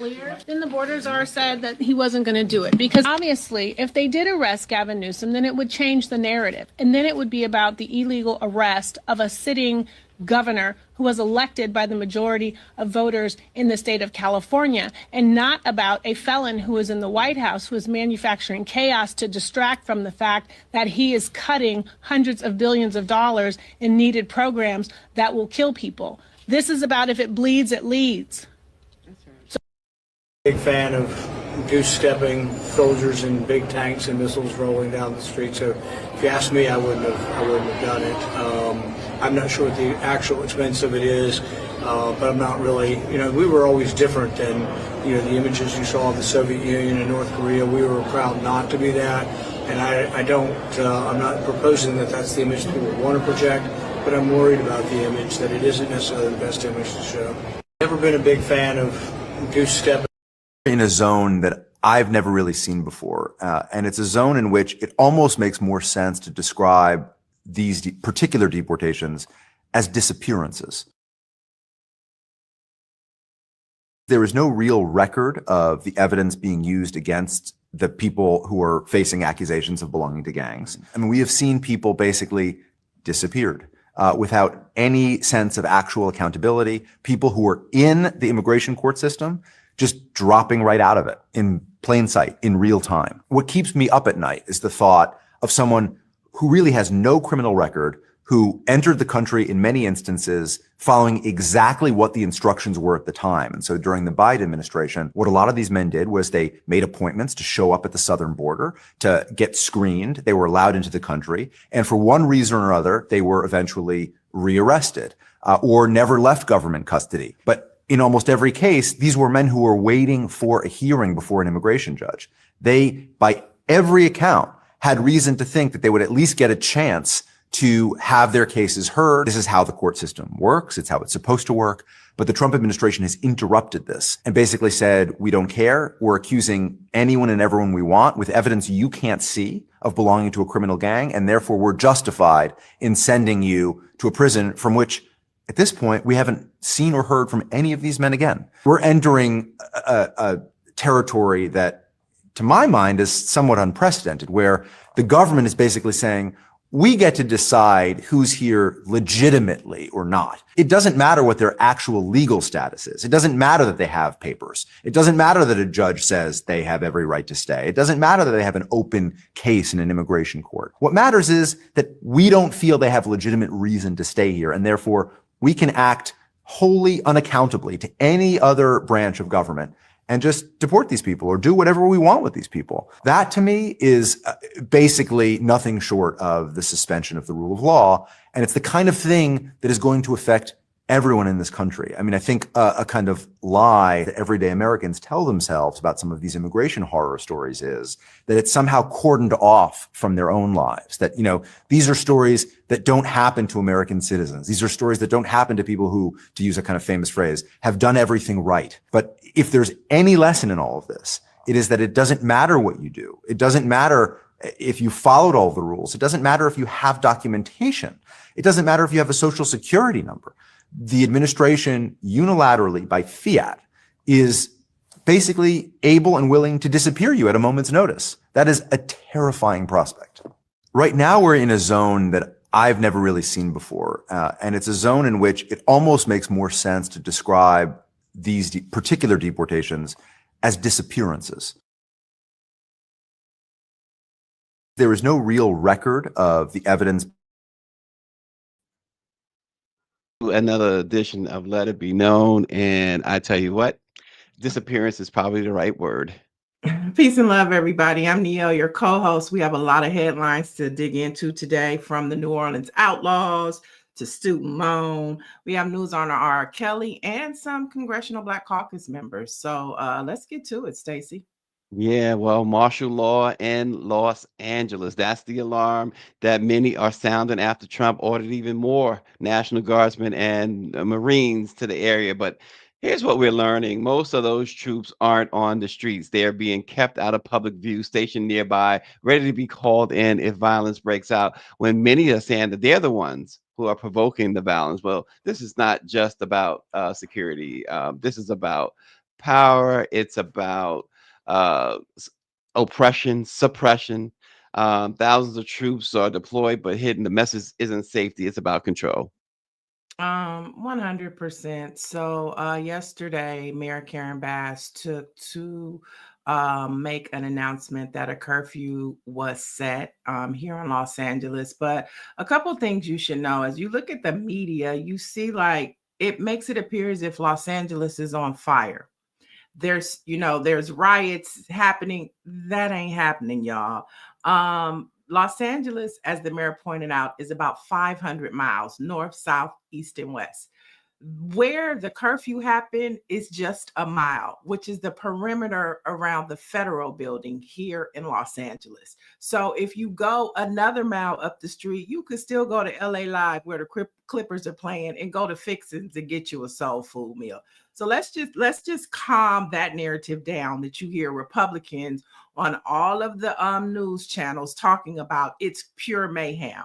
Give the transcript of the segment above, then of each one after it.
clear, then the borders are said that he wasn't going to do it. Because obviously, if they did arrest Gavin Newsom, then it would change the narrative. And then it would be about the illegal arrest of a sitting governor who was elected by the majority of voters in the state of California, and not about a felon who is in the White House who is manufacturing chaos to distract from the fact that he is cutting hundreds of billions of dollars in needed programs that will kill people. This is about if it bleeds, it leads. Big fan of goose-stepping soldiers in big tanks and missiles rolling down the street. So if you ask me, I wouldn't have done it. I'm not sure what the actual expense of it is, but I'm not really, we were always different than, the images you saw of the Soviet Union and North Korea. We were proud not to be that. And I'm not proposing that that's the image that people want to project, but I'm worried about the image, that it isn't necessarily the best image to show. Never been a big fan of goose-stepping. In a zone that I've never really seen before. And it's a zone in which it almost makes more sense to describe these particular deportations as disappearances. There is no real record of the evidence being used against the people who are facing accusations of belonging to gangs. I mean, we have seen people basically disappeared without any sense of actual accountability, people who are in the immigration court system just dropping right out of it in plain sight, in real time. What keeps me up at night is the thought of someone who really has no criminal record, who entered the country in many instances following exactly what the instructions were at the time. And so during the Biden administration, what a lot of these men did was they made appointments to show up at the southern border, to get screened. They were allowed into the country. And for one reason or other, they were eventually rearrested or never left government custody. But in almost every case, these were men who were waiting for a hearing before an immigration judge. They, by every account, had reason to think that they would at least get a chance to have their cases heard. This is how the court system works. It's how it's supposed to work. But the Trump administration has interrupted this and basically said, we don't care. We're accusing anyone and everyone we want with evidence you can't see of belonging to a criminal gang. And therefore, we're justified in sending you to a prison from which, at this point, we haven't seen or heard from any of these men again. We're entering a territory that, to my mind, is somewhat unprecedented, where the government is basically saying, we get to decide who's here legitimately or not. It doesn't matter what their actual legal status is. It doesn't matter that they have papers. It doesn't matter that a judge says they have every right to stay. It doesn't matter that they have an open case in an immigration court. What matters is that we don't feel they have legitimate reason to stay here, and therefore we can act wholly unaccountably to any other branch of government and just deport these people or do whatever we want with these people. That, to me, is basically nothing short of the suspension of the rule of law. And it's the kind of thing that is going to affect everyone in this country. I mean, I think a kind of lie that everyday Americans tell themselves about some of these immigration horror stories is that it's somehow cordoned off from their own lives. That, these are stories that don't happen to American citizens. These are stories that don't happen to people who, to use a kind of famous phrase, have done everything right. But if there's any lesson in all of this, it is that it doesn't matter what you do. It doesn't matter if you followed all the rules. It doesn't matter if you have documentation. It doesn't matter if you have a social security number. The administration unilaterally, by fiat, is basically able and willing to disappear you at a moment's notice. That is a terrifying prospect. Right now, we're in a zone that I've never really seen before. And it's a zone in which it almost makes more sense to describe these particular deportations as disappearances. There is no real record of the evidence. Another edition of Let It Be Known, and I tell you what, disappearance is probably the right word. Peace and love, everybody. I'm Niele, your co-host. We have a lot of headlines to dig into today, from the New Orleans Outlaws to student loan. We have news on R. Kelly and some Congressional Black Caucus members. So let's get to it, Stacy. Yeah, well, martial law in Los Angeles. That's the alarm that many are sounding after Trump ordered even more National Guardsmen and Marines to the area. But here's what we're learning. Most of those troops aren't on the streets. They're being kept out of public view, stationed nearby, ready to be called in if violence breaks out, when many are saying that they're the ones who are provoking the violence. Well, this is not just about security. This is about power. It's about oppression, suppression. Thousands of troops are deployed, but hidden. The message isn't safety. It's about control. 100%. So yesterday, Mayor Karen Bass took to make an announcement that a curfew was set here in Los Angeles. But a couple things you should know as you look at the media, you see like it makes it appear as if Los Angeles is on fire. There's riots happening. That ain't happening, y'all. Los Angeles, as the mayor pointed out, is about 500 miles north, south, east, and west. Where the curfew happened is just a mile, which is the perimeter around the federal building here in Los Angeles. So if you go another mile up the street, you could still go to LA Live where the Clippers are playing and go to Fixins and get you a soul food meal. So let's just calm that narrative down that you hear Republicans on all of the news channels talking about it's pure mayhem.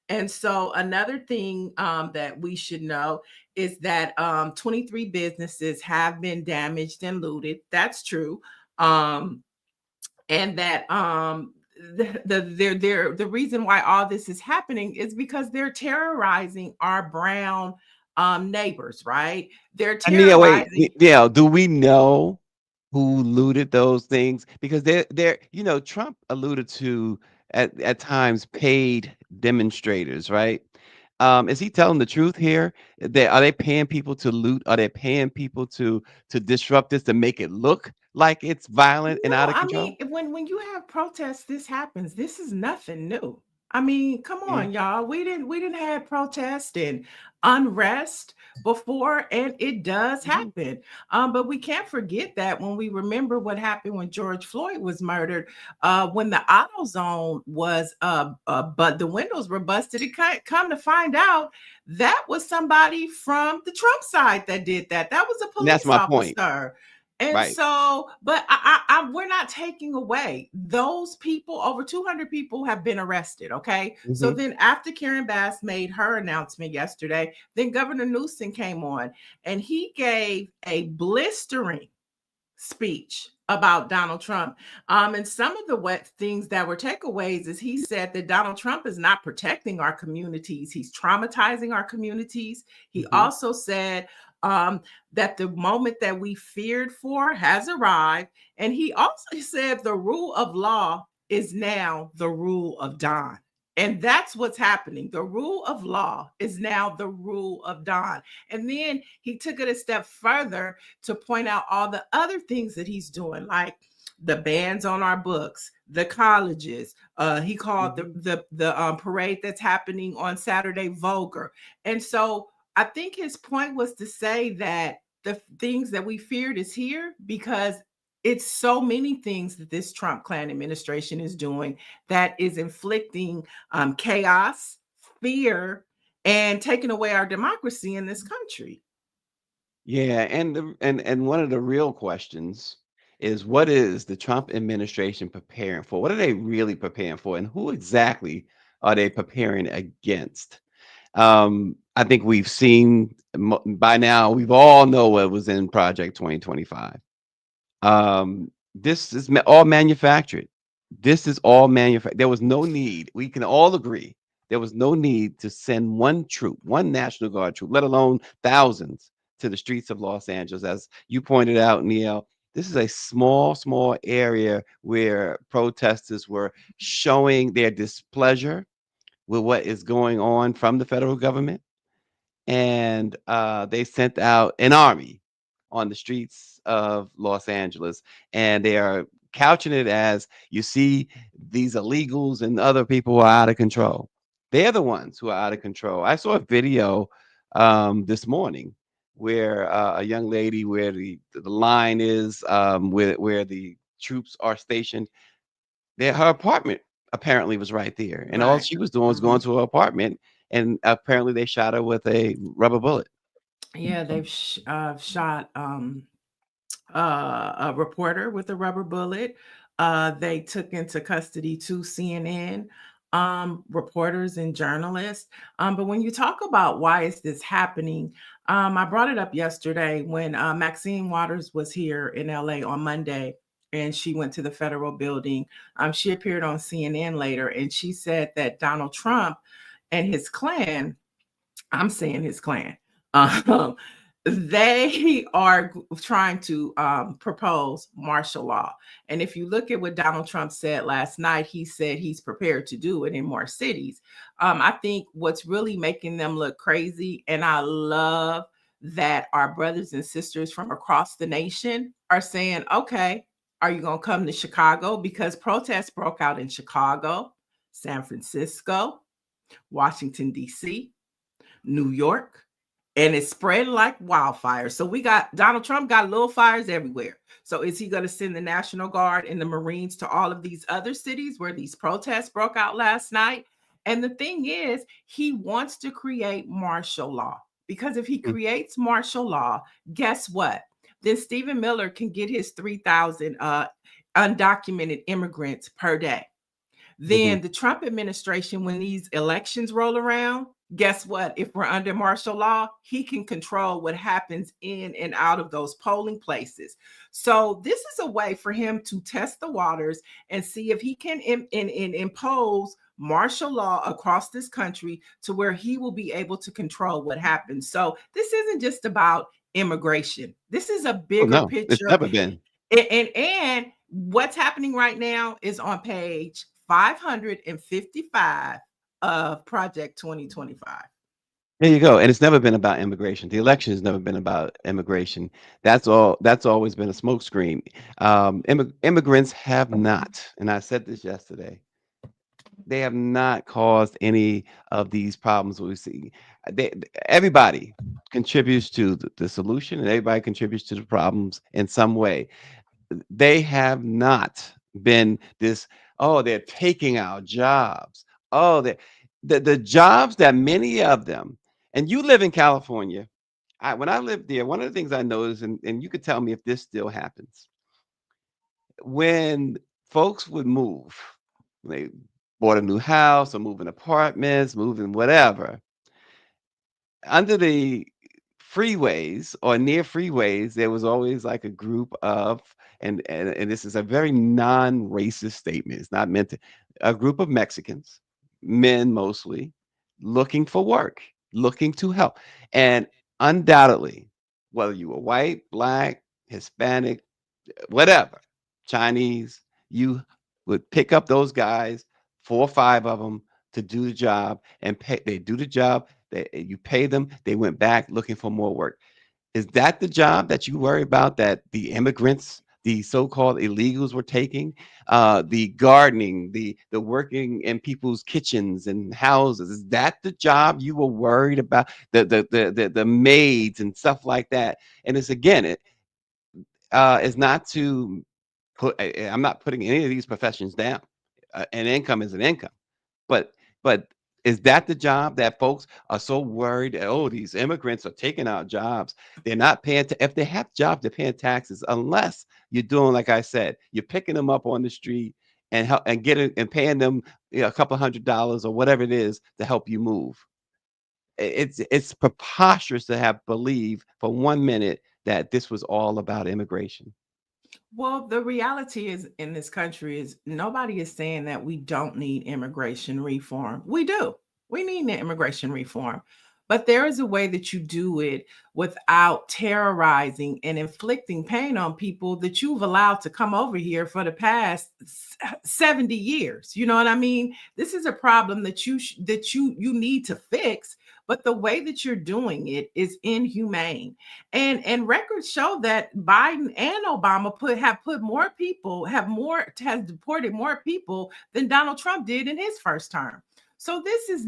And so another thing that we should know is that 23 businesses have been damaged and looted. That's true. And that the reason why all this is happening is because they're terrorizing our brown neighbors, right? They're Nia, wait, terrorizing. yeah. Do we know who looted those things? Because Trump alluded to at times paid demonstrators, right? Is he telling the truth here? Are they paying people to loot? Are they paying people to disrupt this to make it look like it's violent and out No, of I mean, control? when you have protests, this happens. This is nothing new. I mean, come Yeah. on, y'all. We didn't have protest and unrest before, and it does Mhm. happen. But we can't forget that when we remember what happened when George Floyd was murdered, when the auto zone was but the windows were busted. Come to find out that was somebody from the Trump side that did that. That was a And that's police my point, officer. And right? so, but we're not taking away those people. Over 200 people have been arrested. Okay. So Hmm. then, after Karen Bass made her announcement yesterday, then Governor Newsom came on and he gave a blistering speech about Donald Trump. And some of the things that were takeaways is he said that Donald Trump is not protecting our communities. He's traumatizing our communities. He Hmm. also said that the moment that we feared for has arrived. And he also said the rule of law is now the rule of Don. And that's what's happening. The rule of law is now the rule of Don. And then he took it a step further to point out all the other things that he's doing, like the bans on our books, the colleges. He called Hmm. the parade that's happening on Saturday vulgar. And so I think his point was to say that the things that we feared is here because it's so many things that this Trump clan administration is doing that is inflicting chaos, fear, and taking away our democracy in this country. Yeah, and one of the real questions is what is the Trump administration preparing for? What are they really preparing for, and who exactly are they preparing against? I think we've seen by now. We've all know what was in Project 2025. This is all manufactured. This is all manufactured. There was no need. We can all agree there was no need to send one troop, one National Guard troop, let alone thousands, to the streets of Los Angeles. As you pointed out, Neil, this is a small, small area where protesters were showing their displeasure with what is going on from the federal government, and they sent out an army on the streets of Los Angeles, and they are couching it as you see these illegals and other people who are out of control. They're the ones who are out of control. I saw a video this morning where a young lady, where the line is, where the troops are stationed, her apartment apparently was right there, and all Right. she was doing was going Mhm. to her apartment, and apparently they shot her with a rubber bullet. Yeah, they've shot a reporter with a rubber bullet. They took into custody two CNN reporters and journalists. But when you talk about why is this happening, I brought it up yesterday when Maxine Waters was here in LA on Monday and she went to the federal building. She appeared on CNN later and she said that Donald Trump and his clan, I'm saying his clan, um, they are trying to propose martial law. And if you look at what Donald Trump said last night, he said he's prepared to do it in more cities. I think what's really making them look crazy, and I love that our brothers and sisters from across the nation are saying, okay, are you going to come to Chicago? Because protests broke out in Chicago, San Francisco, Washington, D.C., New York, and it's spread like wildfire. So we got Donald Trump got little fires everywhere. So is he going to send the National Guard and the Marines to all of these other cities where these protests broke out last night? And the thing is, he wants to create martial law, because if he creates martial law, guess what? Then Stephen Miller can get his 3,000 undocumented immigrants per day. Then the Trump administration, when these elections roll around, guess what? If we're under martial law, he can control what happens in and out of those polling places. So this is a way for him to test the waters and see if he can impose martial law across this country to where he will be able to control what happens. So this isn't just about immigration. This is a bigger picture. It's never been. And what's happening right now is on page 555 of Project 2025. There you go. And it's never been about immigration. The election has never been about immigration. That's always been a smokescreen. Immigrants have not, and I said this yesterday, they have not caused any of these problems we see. Everybody contributes to the solution, and everybody contributes to the problems in some way. They have not been this, oh, they're taking our jobs. Oh, the jobs that many of them, and you live in California. When I lived there, one of the things I noticed, and you could tell me if this still happens, when folks would move, they bought a new house or moving apartments, moving whatever, under the freeways or near freeways, there was always like a group of, and this is a very non-racist statement. It's not meant to, a group of Mexicans, men mostly, looking for work, looking to help. And undoubtedly, whether you were white, black, Hispanic, whatever, Chinese, you would pick up those guys, 4 or 5 of them, to do the job and pay. They do the job. You pay them. They went back looking for more work. Is that the job that you worry about that the immigrants, the so-called illegals, were taking? The gardening, the working in people's kitchens and houses. Is that the job you were worried about? The maids and stuff like that. And it's again, it is not to put. I'm not putting any of these professions down. An income is an income, but is that the job that folks are so worried? Oh, these immigrants are taking out jobs. They're not paying. If they have jobs, they're paying taxes. Unless you're doing, like I said, you're picking them up on the street and getting and paying them a couple $100s or whatever it is to help you move. It's preposterous to have believe for 1 minute that this was all about immigration. Well, the reality is in this country is nobody is saying that we don't need immigration reform. We do. We need immigration reform. But there is a way that you do it without terrorizing and inflicting pain on people that you've allowed to come over here for the past 70 years. You know what I mean? This is a problem that you need to fix, but the way that you're doing it is inhumane. And records show that Biden and Obama has deported more people than Donald Trump did in his first term. So this is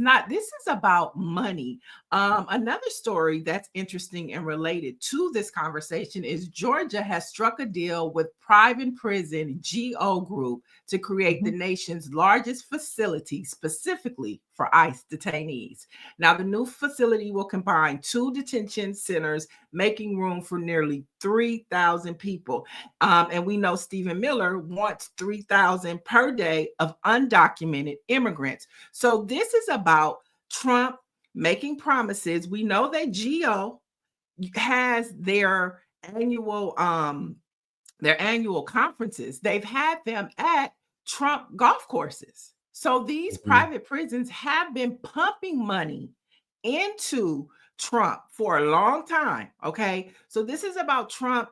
about money. Another story that's interesting and related to this conversation is Georgia has struck a deal with private prison GO Group to create the nation's largest facility specifically for ICE detainees. Now, the new facility will combine 2 detention centers, making room for nearly 3,000 people. And we know Stephen Miller wants 3,000 per day of undocumented immigrants. So this is about Trump making promises. We know that GO has their annual conferences. They've had them at Trump golf courses. So these private prisons have been pumping money into Trump for a long time. Okay. So this is about Trump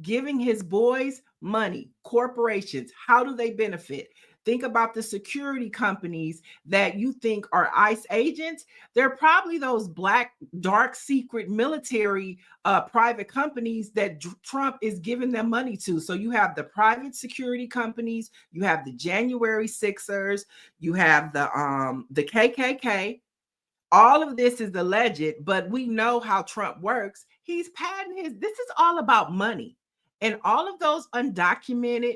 giving his boys money, corporations. How do they benefit? Think about the security companies that you think are ICE agents. They're probably those black, dark, secret military private companies that Trump is giving them money to. So you have the private security companies, you have the January Sixers, you have the KKK. All of this is alleged, but we know how Trump works. He's padding this is all about money. And all of those undocumented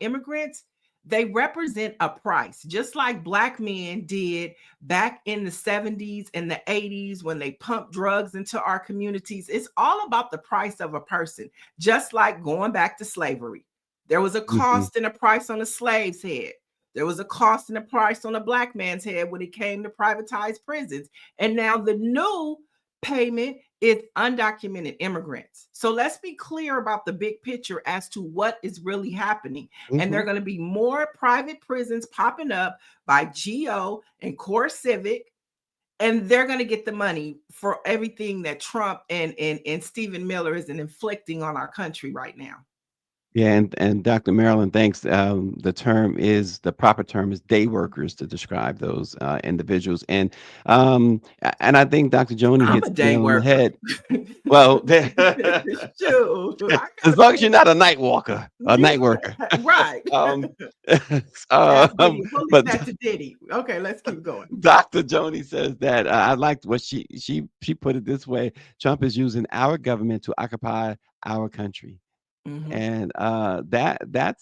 immigrants, they represent a price, just like black men did back in the 70s and the 80s when they pumped drugs into our communities. It's all about the price of a person, just like going back to slavery. There was a cost and a price on a slave's head. There was a cost and a price on a black man's head when it came to privatized prisons. And now the new payment is undocumented immigrants. So let's be clear about the big picture as to what is really happening. And there are going to be more private prisons popping up by GO and Core Civic, and they're going to get the money for everything that Trump and Stephen Miller is inflicting on our country right now. Yeah, and Dr. Marilyn thanks. The proper term is day workers to describe those individuals, and I think Dr. Joni I'm hits a the day nail on the worker. head. Well, Shoot, as long as you're not a night walker, a night worker, right? Police but that to Diddy. Okay, let's keep going. Dr. Joni says that I liked what she put it this way: Trump is using our government to occupy our country. And that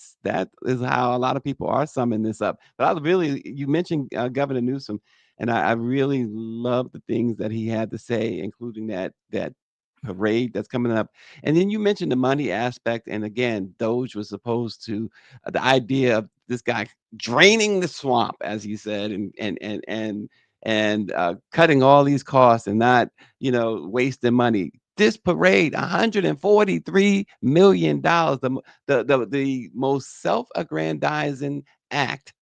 is how a lot of people are summing this up. But you mentioned Governor Newsom, and I really love the things that he had to say, including that parade that's coming up. And then you mentioned the money aspect, and again, Doge was supposed to the idea of this guy draining the swamp, as he said, and cutting all these costs and not wasting money. This parade, $143 million, the most self-aggrandizing act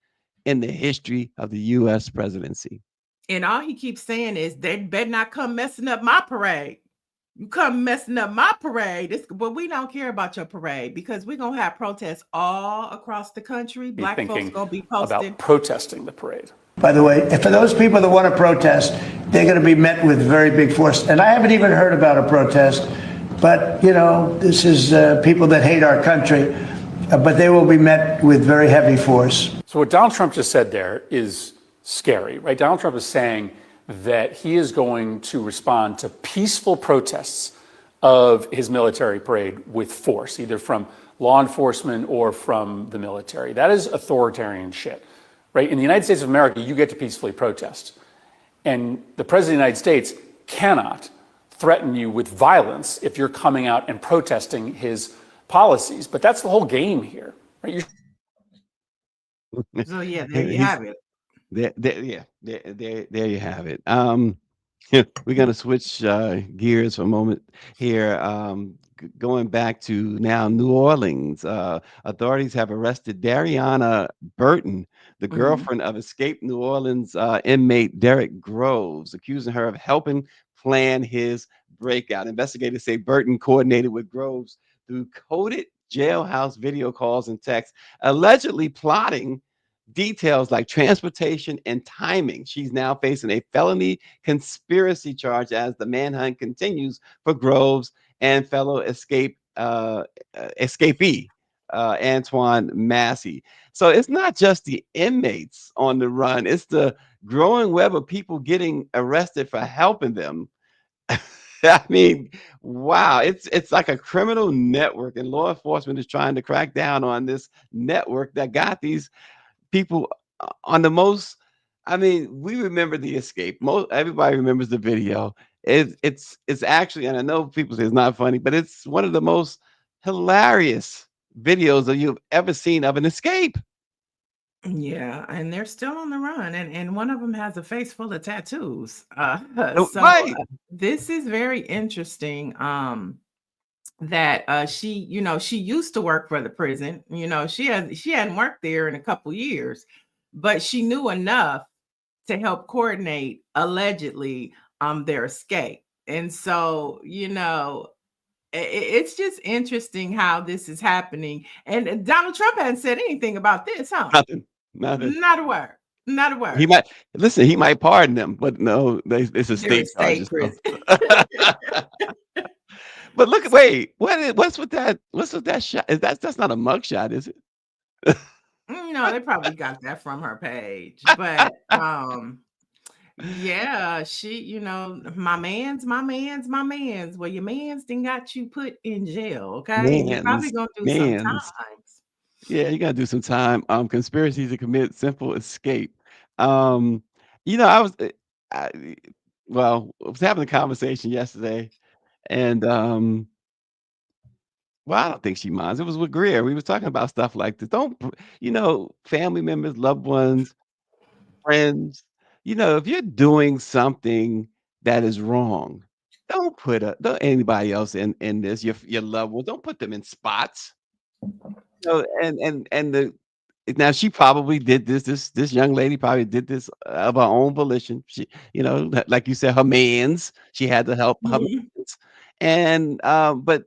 in the history of the U.S. presidency. And all he keeps saying is, they better not come messing up my parade. You come messing up my parade. But we don't care about your parade because we're going to have protests all across the country. Black folks going to be posting. About protesting the parade. By the way, for those people that want to protest, they're going to be met with very big force. And I haven't even heard about a protest, but, this is people that hate our country, but they will be met with very heavy force. So what Donald Trump just said there is scary, right? Donald Trump is saying that he is going to respond to peaceful protests of his military parade with force, either from law enforcement or from the military. That is authoritarian shit. Right? In the United States of America, you get to peacefully protest. And the President of the United States cannot threaten you with violence if you're coming out and protesting his policies. But that's the whole game here. Right? So, yeah, there you have it. There you have it. We're going to switch gears for a moment here. Going back to now New Orleans, authorities have arrested Dariana Burton, the girlfriend of escaped New Orleans inmate Derek Groves, accusing her of helping plan his breakout. Investigators say Burton coordinated with Groves through coded jailhouse video calls and texts, allegedly plotting details like transportation and timing. She's now facing a felony conspiracy charge as the manhunt continues for Groves and fellow escapee Antoine Massey. So it's not just the inmates on the run, it's the growing web of people getting arrested for helping them. I mean, wow, it's like a criminal network, and law enforcement is trying to crack down on this network that got these people on the most I mean, we remember the escape. Most everybody remembers the video. It's actually, and I know people say it's not funny, but it's one of the most hilarious videos that you've ever seen of an escape. Yeah, and they're still on the run, and one of them has a face full of tattoos. Oh, right. This is very interesting. That she, she used to work for the prison. She hadn't worked there in a couple years, but she knew enough to help coordinate allegedly their escape. And so, it's just interesting how this is happening. And Donald Trump hasn't said anything about this, huh? Nothing. Nothing. Not a word. Not a He word. might listen. He might pardon them, but no, it's a They're in state state charges. Though. prison. But look, wait, what's with that? What's with that shot? That's not a mug shot, is it? No, they probably got that from her page. But yeah, she, my man's. Well, your man's done got you put in jail, okay? And you're probably Man's, gonna do some man's. times. Yeah, you gotta do some time. Conspiracy to commit simple escape. Um, I was, I, well, I was having a conversation yesterday, and well, I don't think she minds. It was with Greer. We was talking about stuff like this. Don't, family members, loved ones, friends. If you're doing something that is wrong, don't anybody else in this. Your loved ones. Don't put them in spots. And the now she probably did this. This young lady probably did this of her own volition. She, like you said, her man's. She had to help her Mhm. mans. And but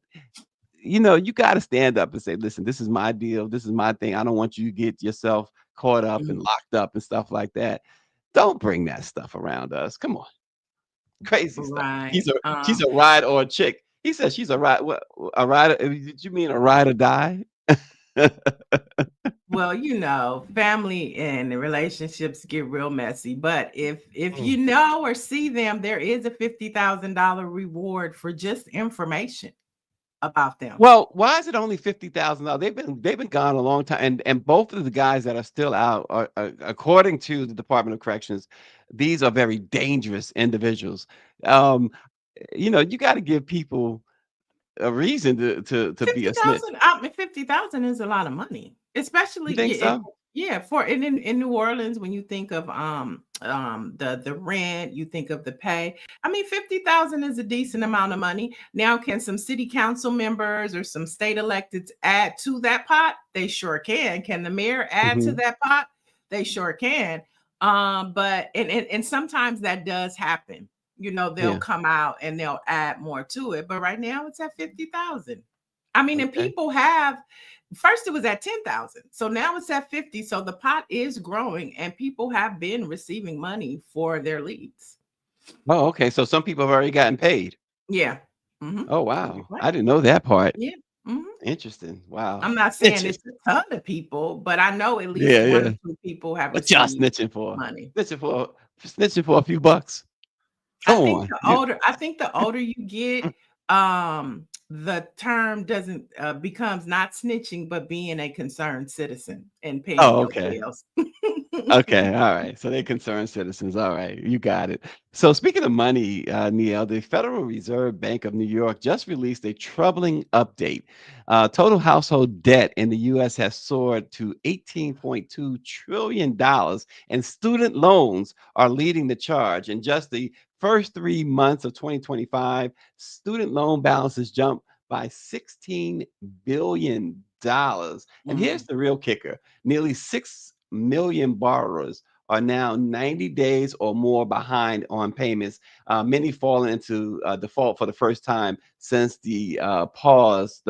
you got to stand up and say, listen, this is my deal. This is my thing. I don't want you to get yourself caught up and Mhm. locked up and stuff like that. Don't bring that stuff around us. Come on. Crazy stuff. Right. She's a ride or a chick. He said she's a ride. What a ride? Did you mean a ride or die? Well, family and the relationships get real messy. But if Mm. you know or see them, there is a $50,000 reward for just information about them. Well, why is it only $50,000? They've been gone a long time, and both of the guys that are still out are according to the Department of Corrections, these are very dangerous individuals. Um, you got to give people a reason to be a snitch. 50,000, 50,000 is a lot of money, You especially think so? for in New Orleans when you think of the rent, you think of the pay. I mean, 50,000 is a decent amount of money. Now, can some city council members or some state electeds add to that pot? They sure can. Can the mayor add to Hmm. that pot? They sure can. But and sometimes that does happen. They'll Yeah. come out and they'll add more to it. But right now it's at 50,000. I mean, and Okay. people have first it was at 10,000. So now it's at 50. So the pot is growing and people have been receiving money for their leads. Oh, okay. So some people have already gotten paid. Yeah. Hmm. Oh, You're wow. right. I didn't know that part. Yeah. Hmm. Interesting. Wow. I'm not saying it's Snitching. a ton of people, but I know at least Yeah, one or yeah. two people have What y'all received snitching for? money. Snitching for a few bucks. I Come think on. the older I think the older you get, the term doesn't becomes not snitching, but being a concerned citizen and paying Oh, your okay. bills. Okay, all right. So they're concerned citizens. All right, you got it. So speaking of money, Neil, the Federal Reserve Bank of New York just released a troubling update. Total household debt in the U.S. has soared to $18.2 trillion, and student loans are leading the charge. In just the first 3 months of 2025, student loan balances jumped by $16 billion. And here's Mm, the real kicker. Nearly 6 million borrowers are now 90 days or more behind on payments, many falling into default for the first time since the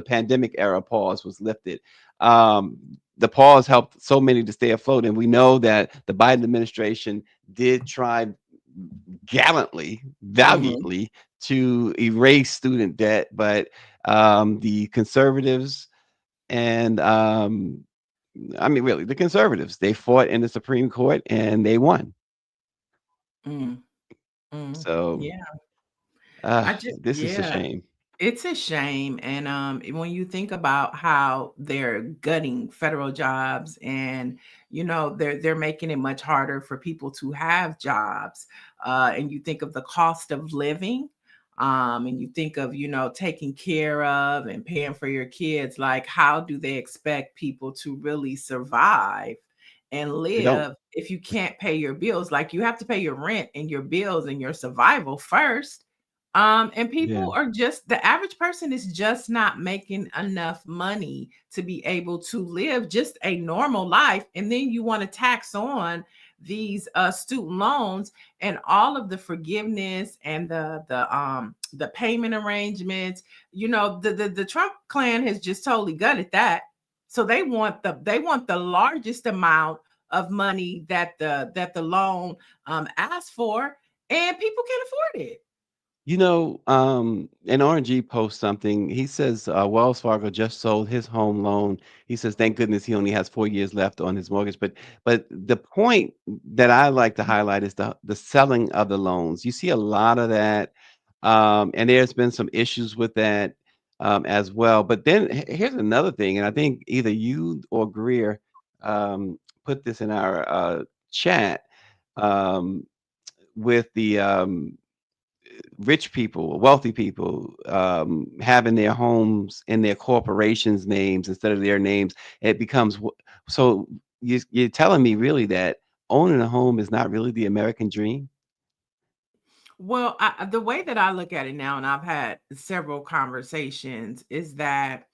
pandemic era pause was lifted. The pause helped so many to stay afloat. And we know that the Biden administration did try gallantly, mhm, valiantly to erase student debt, but the conservatives and I mean, really, the conservatives, they fought in the Supreme Court and they won. mm, So yeah. I just this is a yeah. shame. It's a shame, and when you think about how they're gutting federal jobs, and they're making it much harder for people to have jobs, and you think of the cost of living, and you think of taking care of and paying for your kids. Like, how do they expect people to really survive and They don't. live if you can't pay your bills? Like, you have to pay your rent and your bills and your survival first. And Yeah. people are just the average person is just not making enough money to be able to live just a normal life. And then you want to tax on these student loans and all of the forgiveness and the payment arrangements. The Trump clan has just totally gutted that. So they want the largest amount of money that the loan asks for, and people can't afford it. An RNG posts something. He says Wells Fargo just sold his home loan. He says, thank goodness he only has 4 years left on his mortgage. But the point that I like to highlight is the selling of the loans. You see a lot of that, and there's been some issues with that as well. But then here's another thing, and I think either you or Greer put this in our chat um, with the rich people, wealthy people, having their homes in their corporations' names instead of their names. It becomes so. You're telling me really that owning a home is not really the American dream? Well, the way that I look at it now, and I've had several conversations, is that,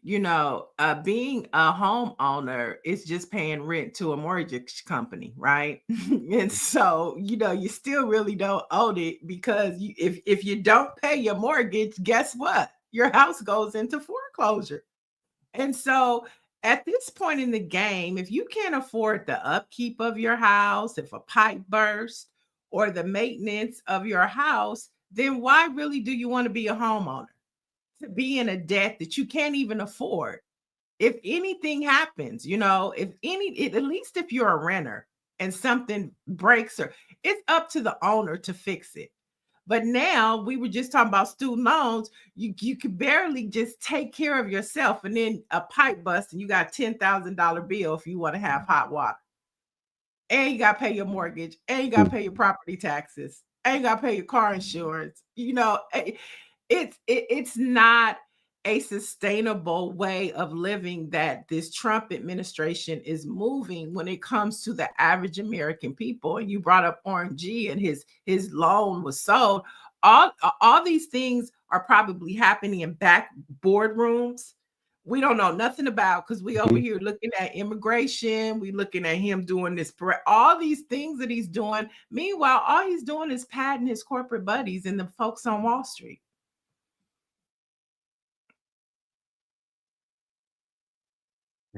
being a homeowner is just paying rent to a mortgage company, right? And so, you still really don't own it, because if you don't pay your mortgage, guess what? Your house goes into foreclosure. And so at this point in the game, if you can't afford the upkeep of your house, if a pipe bursts, or the maintenance of your house, then why really do you want to be a homeowner? To be in a debt that you can't even afford. If anything happens, at least if you're a renter and something breaks, or it's up to the owner to fix it. But now we were just talking about student loans. You could barely just take care of yourself, and then a pipe bust and you got $10,000 bill if you want to have hot water. And you gotta pay your mortgage, and you gotta pay your property taxes, and you gotta pay your car insurance. It's not a sustainable way of living that this Trump administration is moving when it comes to the average American people. And you brought up Orange G, and his loan was sold. All these things are probably happening in back boardrooms we don't know nothing about, because we over Mhm. here looking at immigration. We looking at him doing this, all these things that he's doing. Meanwhile, all he's doing is padding his corporate buddies and the folks on Wall Street.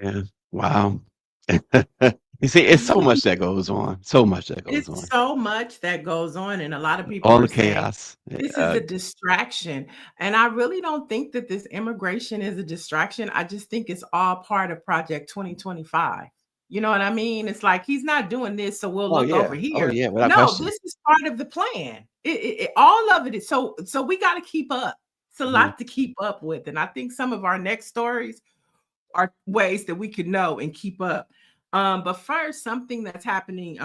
Yeah. Wow. You see, it's so much that goes on. So much that goes It's on. so much that goes on, and a lot of people All are the saying chaos. this is a distraction. And I really don't think that this immigration is a distraction. I just think it's all part of Project 2025. You know what I mean? It's like he's not doing this, so we'll Oh look over yeah. Oh here. yeah. Without No, question. this is part of the plan. All of it is so we got to keep up. It's a Mhm. lot to keep up with. And I think some of our next stories are ways that we could know and keep up. But first, something that's happening.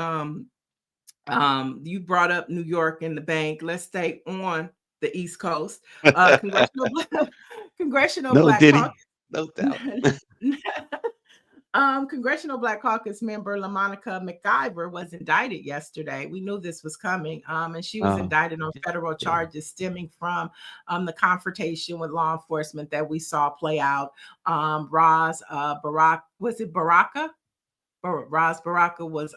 You brought up New York and the bank. Let's stay on the East Coast. Congressional Congressional No Black Diddy. Caucus. No doubt. Congressional Black Caucus member LaMonica McIver was indicted yesterday. We knew this was coming, and she was Oh, indicted on federal yeah. charges stemming from the confrontation with law enforcement that we saw play out. Roz Barack, was it Baraka? Ras Baraka was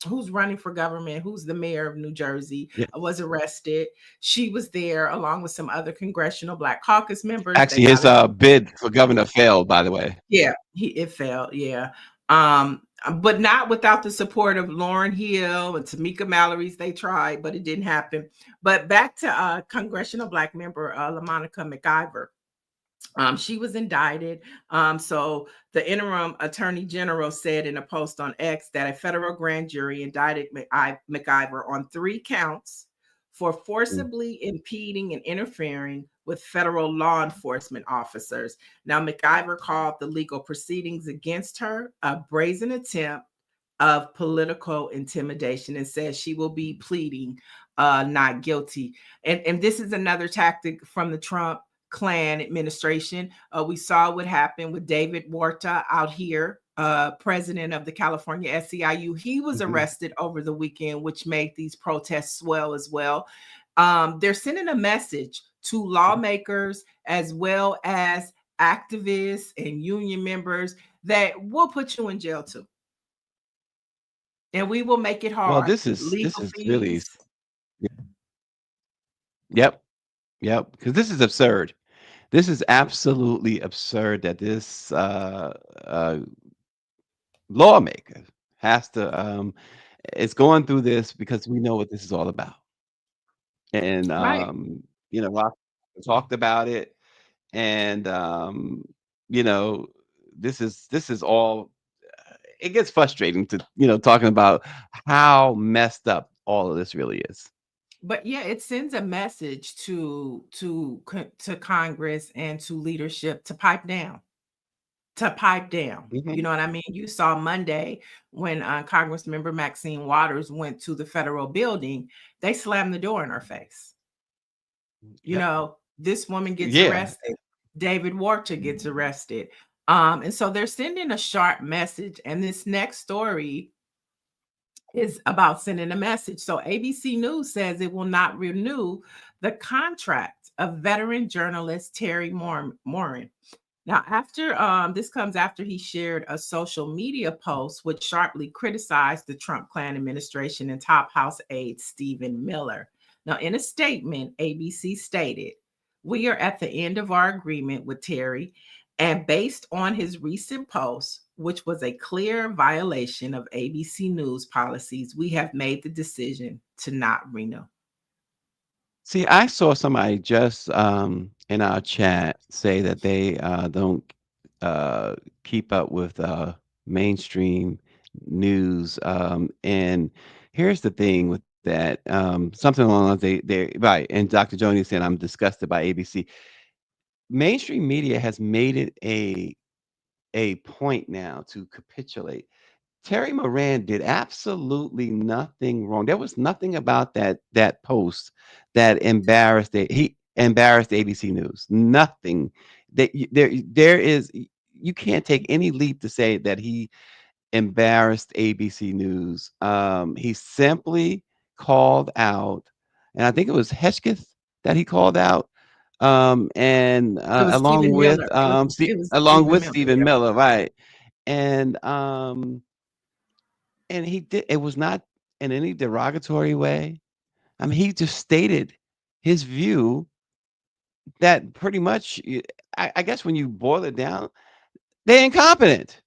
who's running for government, who's the mayor of New Jersey, Yeah. was arrested. She was there along with some other congressional Black Caucus members. They Actually, his got a bid for governor failed, by the way. yeah, it failed, yeah. But not without the support of Lauren Hill and Tamika Mallory's. They tried, but it didn't happen. But back to congressional Black member LaMonica McIver. She was indicted. So the interim attorney general said in a post on X that a federal grand jury indicted McIver on 3 counts for Mm. forcibly impeding and interfering with federal law enforcement officers. Now, McIver called the legal proceedings against her a brazen attempt of political intimidation and says she will be pleading not guilty. And this is another tactic from the Trump Klan administration. We saw what happened with David Warta out here, president of the California SEIU. He was arrested over the weekend, which made these protests swell as well. They're sending a message to lawmakers as well as activists and union members that we'll put you in jail too. And we will make it hard. Well, this is really, yep, because this is absurd. This is absolutely absurd that this lawmaker has to is going through this because we know what this is all about. And Right. Rock talked about it, and this is all. It gets frustrating to talking about how messed up all of this really is. But yeah, it sends a message to Congress and to leadership to pipe down. You know what I mean? You saw Monday when Congressmember Maxine Waters went to the federal building, they slammed the door in her face. You know, this woman gets arrested. David Warta gets arrested. And so they're sending a sharp message. And this next story is about sending a message. So ABC News says it will not renew the contract of veteran journalist Terry Morin. Now, after this comes after he shared a social media post which sharply criticized the Trump Klan administration and top House aide Stephen Miller. Now, in a statement, ABC stated, "We are at the end of our agreement with Terry, and based on his recent post, which was a clear violation of ABC News policies, we have made the decision to not renew." See, I saw somebody just in our chat say that they don't keep up with mainstream news. And here's the thing with that, something along they right. And Dr. Joni said, "I'm disgusted by ABC." Mainstream media has made it a point now to capitulate. Terry Moran did absolutely nothing wrong. There was nothing about that post that embarrassed it. He embarrassed ABC News. Nothing. There is, you can't take any leap to say that he embarrassed ABC News. He simply called out, and I think it was Hesketh that he called out, and It was along Stephen with Miller. It was along with Miller. Stephen Yeah. Miller, right? And he did, it was not in any derogatory way. I mean, he just stated his view that pretty much, I guess when you boil it down, they're incompetent.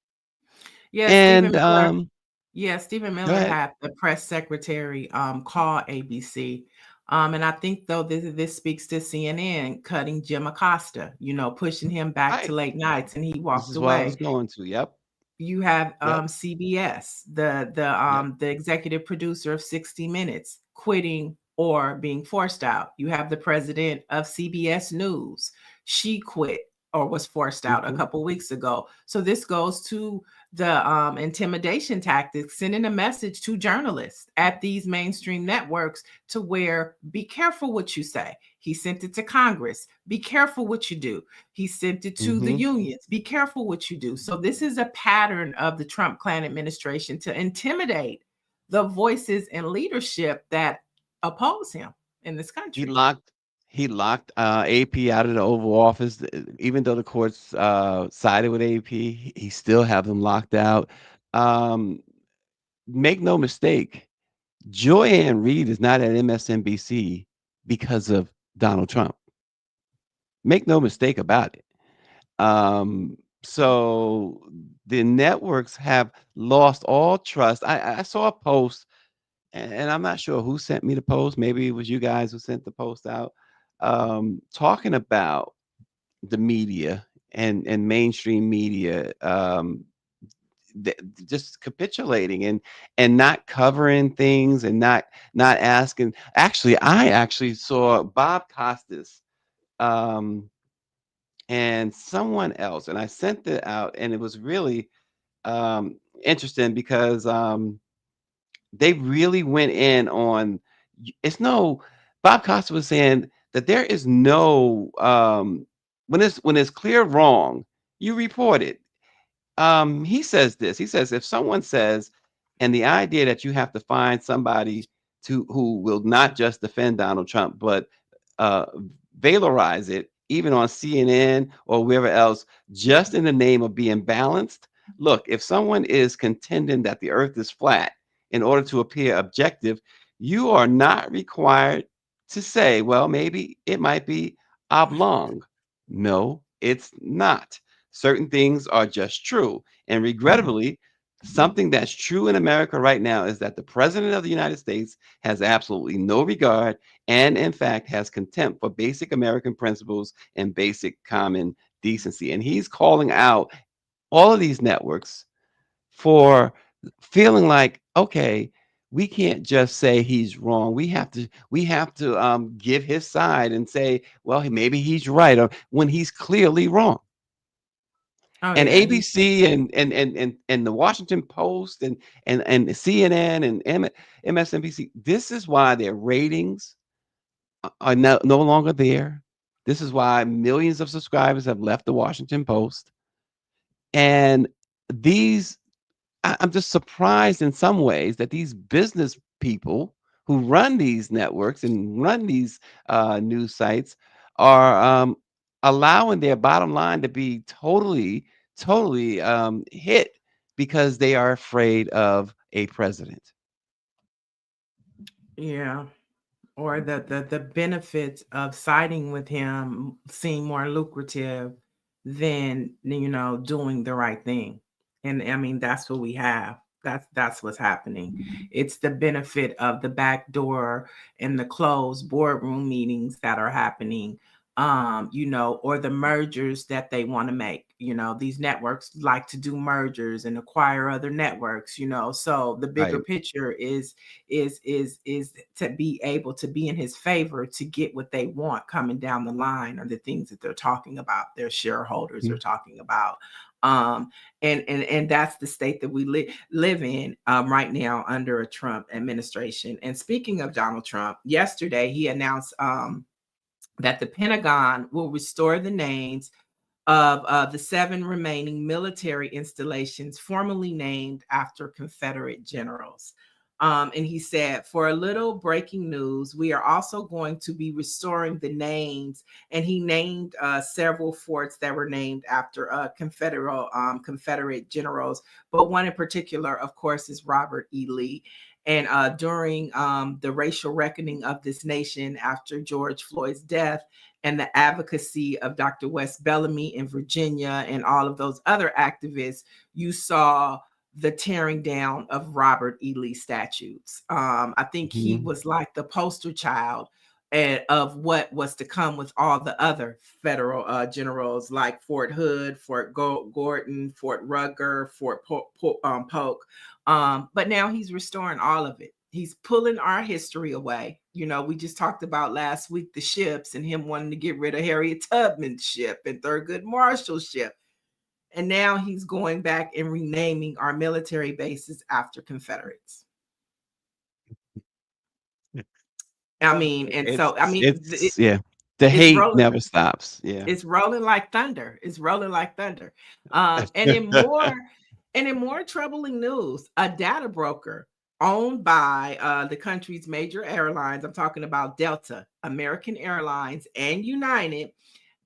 Yeah, And Stephen go Miller ahead. had the press secretary call ABC. And I think though this speaks to CNN cutting Jim Acosta, pushing him back to Right. late nights, and he This walked is what I was away. going to. Yep. You have Yep. CBS, the Yep. the executive producer of 60 Minutes, quitting or being forced out. You have the president of CBS News. She quit or was forced out a couple weeks ago. So this goes to the intimidation tactics, sending a message to journalists at these mainstream networks to where, be careful what you say. He sent it to Congress. Be careful what you do. He sent it to the unions. Be careful what you do. So this is a pattern of the Trump Klan administration to intimidate the voices and leadership that oppose him in this country. He locked AP out of the Oval Office. Even though the courts sided with AP, he still have them locked out. Make no mistake, Joy-Ann Reid is not at MSNBC because of Donald Trump. Make no mistake about it. So the networks have lost all trust. I saw a post, and I'm not sure who sent me the post. Maybe it was you guys who sent the post out, talking about the media and mainstream media, just capitulating and not covering things and not asking. Actually, I actually saw Bob Costas and someone else, and I sent it out, and it was really interesting because they really went in on. It's no. Bob Costa was saying that there is no when it's clear wrong, you report it. He says this. He says if someone says, and the idea that you have to find somebody who will not just defend Donald Trump, but uh, valorize it, even on CNN or wherever else, just in the name of being balanced. Look, if someone is contending that the Earth is flat in order to appear objective, you are not required to say, well, maybe it might be oblong. No, it's not. Certain things are just true. And regrettably, something that's true in America right now is that the president of the United States has absolutely no regard and, in fact, has contempt for basic American principles and basic common decency. And he's calling out all of these networks for feeling like, okay, we can't just say he's wrong. We have to give his side and say, well, maybe he's right, or when he's clearly wrong. Oh And yeah, he ABC and the Washington Post and CNN and MSNBC. This is why their ratings are no longer there. This is why millions of subscribers have left the Washington Post. And these, I'm just surprised in some ways that these business people who run these networks and run these news sites are allowing their bottom line to be totally hit because they are afraid of a president. yeah. Or the benefits of siding with him seem more lucrative than doing the right thing. And I mean that's what we have. That's what's happening. It's the benefit of the back door and the closed boardroom meetings that are happening, or the mergers that they want to make. These networks like to do mergers and acquire other networks, so the bigger Right. picture is to be able to be in his favor to get what they want coming down the line, or the things that they're talking about, their shareholders are talking about. And that's the state that we live in right now under a Trump administration. And speaking of Donald Trump, yesterday he announced that the Pentagon will restore the names of the 7 remaining military installations formerly named after Confederate generals. And he said, for a little breaking news, we are also going to be restoring the names. And he named several forts that were named after Confederate generals. But one in particular, of course, is Robert E. Lee. And during the racial reckoning of this nation after George Floyd's death, and the advocacy of Dr. Wes Bellamy in Virginia and all of those other activists, you saw the tearing down of Robert E. Lee statues. I think he Mhm. was like the poster child of what was to come with all the other federal generals like Fort Hood, Fort Gordon, Fort Rugger, Fort Polk. But now he's restoring all of it. He's pulling our history away. We just talked about last week the ships and him wanting to get rid of Harriet Tubman's ship and Thurgood Marshall's ship. And now he's going back and renaming our military bases after Confederates. I mean, and so It's yeah. The it's hate rolling. never stops. Yeah. It's rolling like thunder. It's rolling like thunder. And in more troubling news, a data broker owned by the country's major airlines, I'm talking about Delta, American Airlines, and United,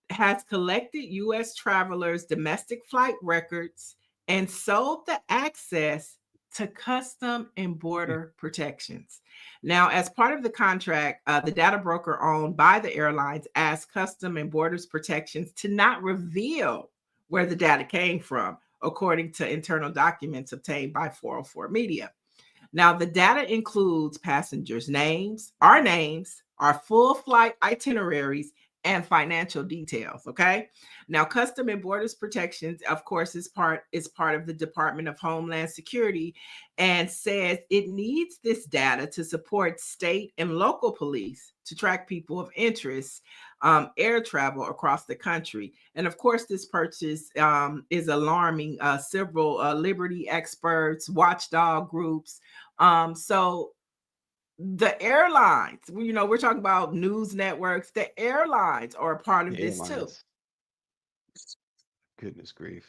has collected U.S. travelers' domestic flight records and sold the access to custom and border protections. Now, as part of the contract, the data broker owned by the airlines asked Custom and Borders Protections to not reveal where the data came from, according to internal documents obtained by 404 Media. Now, the data includes passengers' names, our full flight itineraries, and financial details. Okay. Now, Custom and Borders Protections, of course, is part of the Department of Homeland Security, and says it needs this data to support state and local police to track people of interest, air travel across the country. And of course, this purchase is alarming several liberty experts, watchdog groups. So the airlines, we're talking about news networks, the airlines are a part of this too. Goodness grief.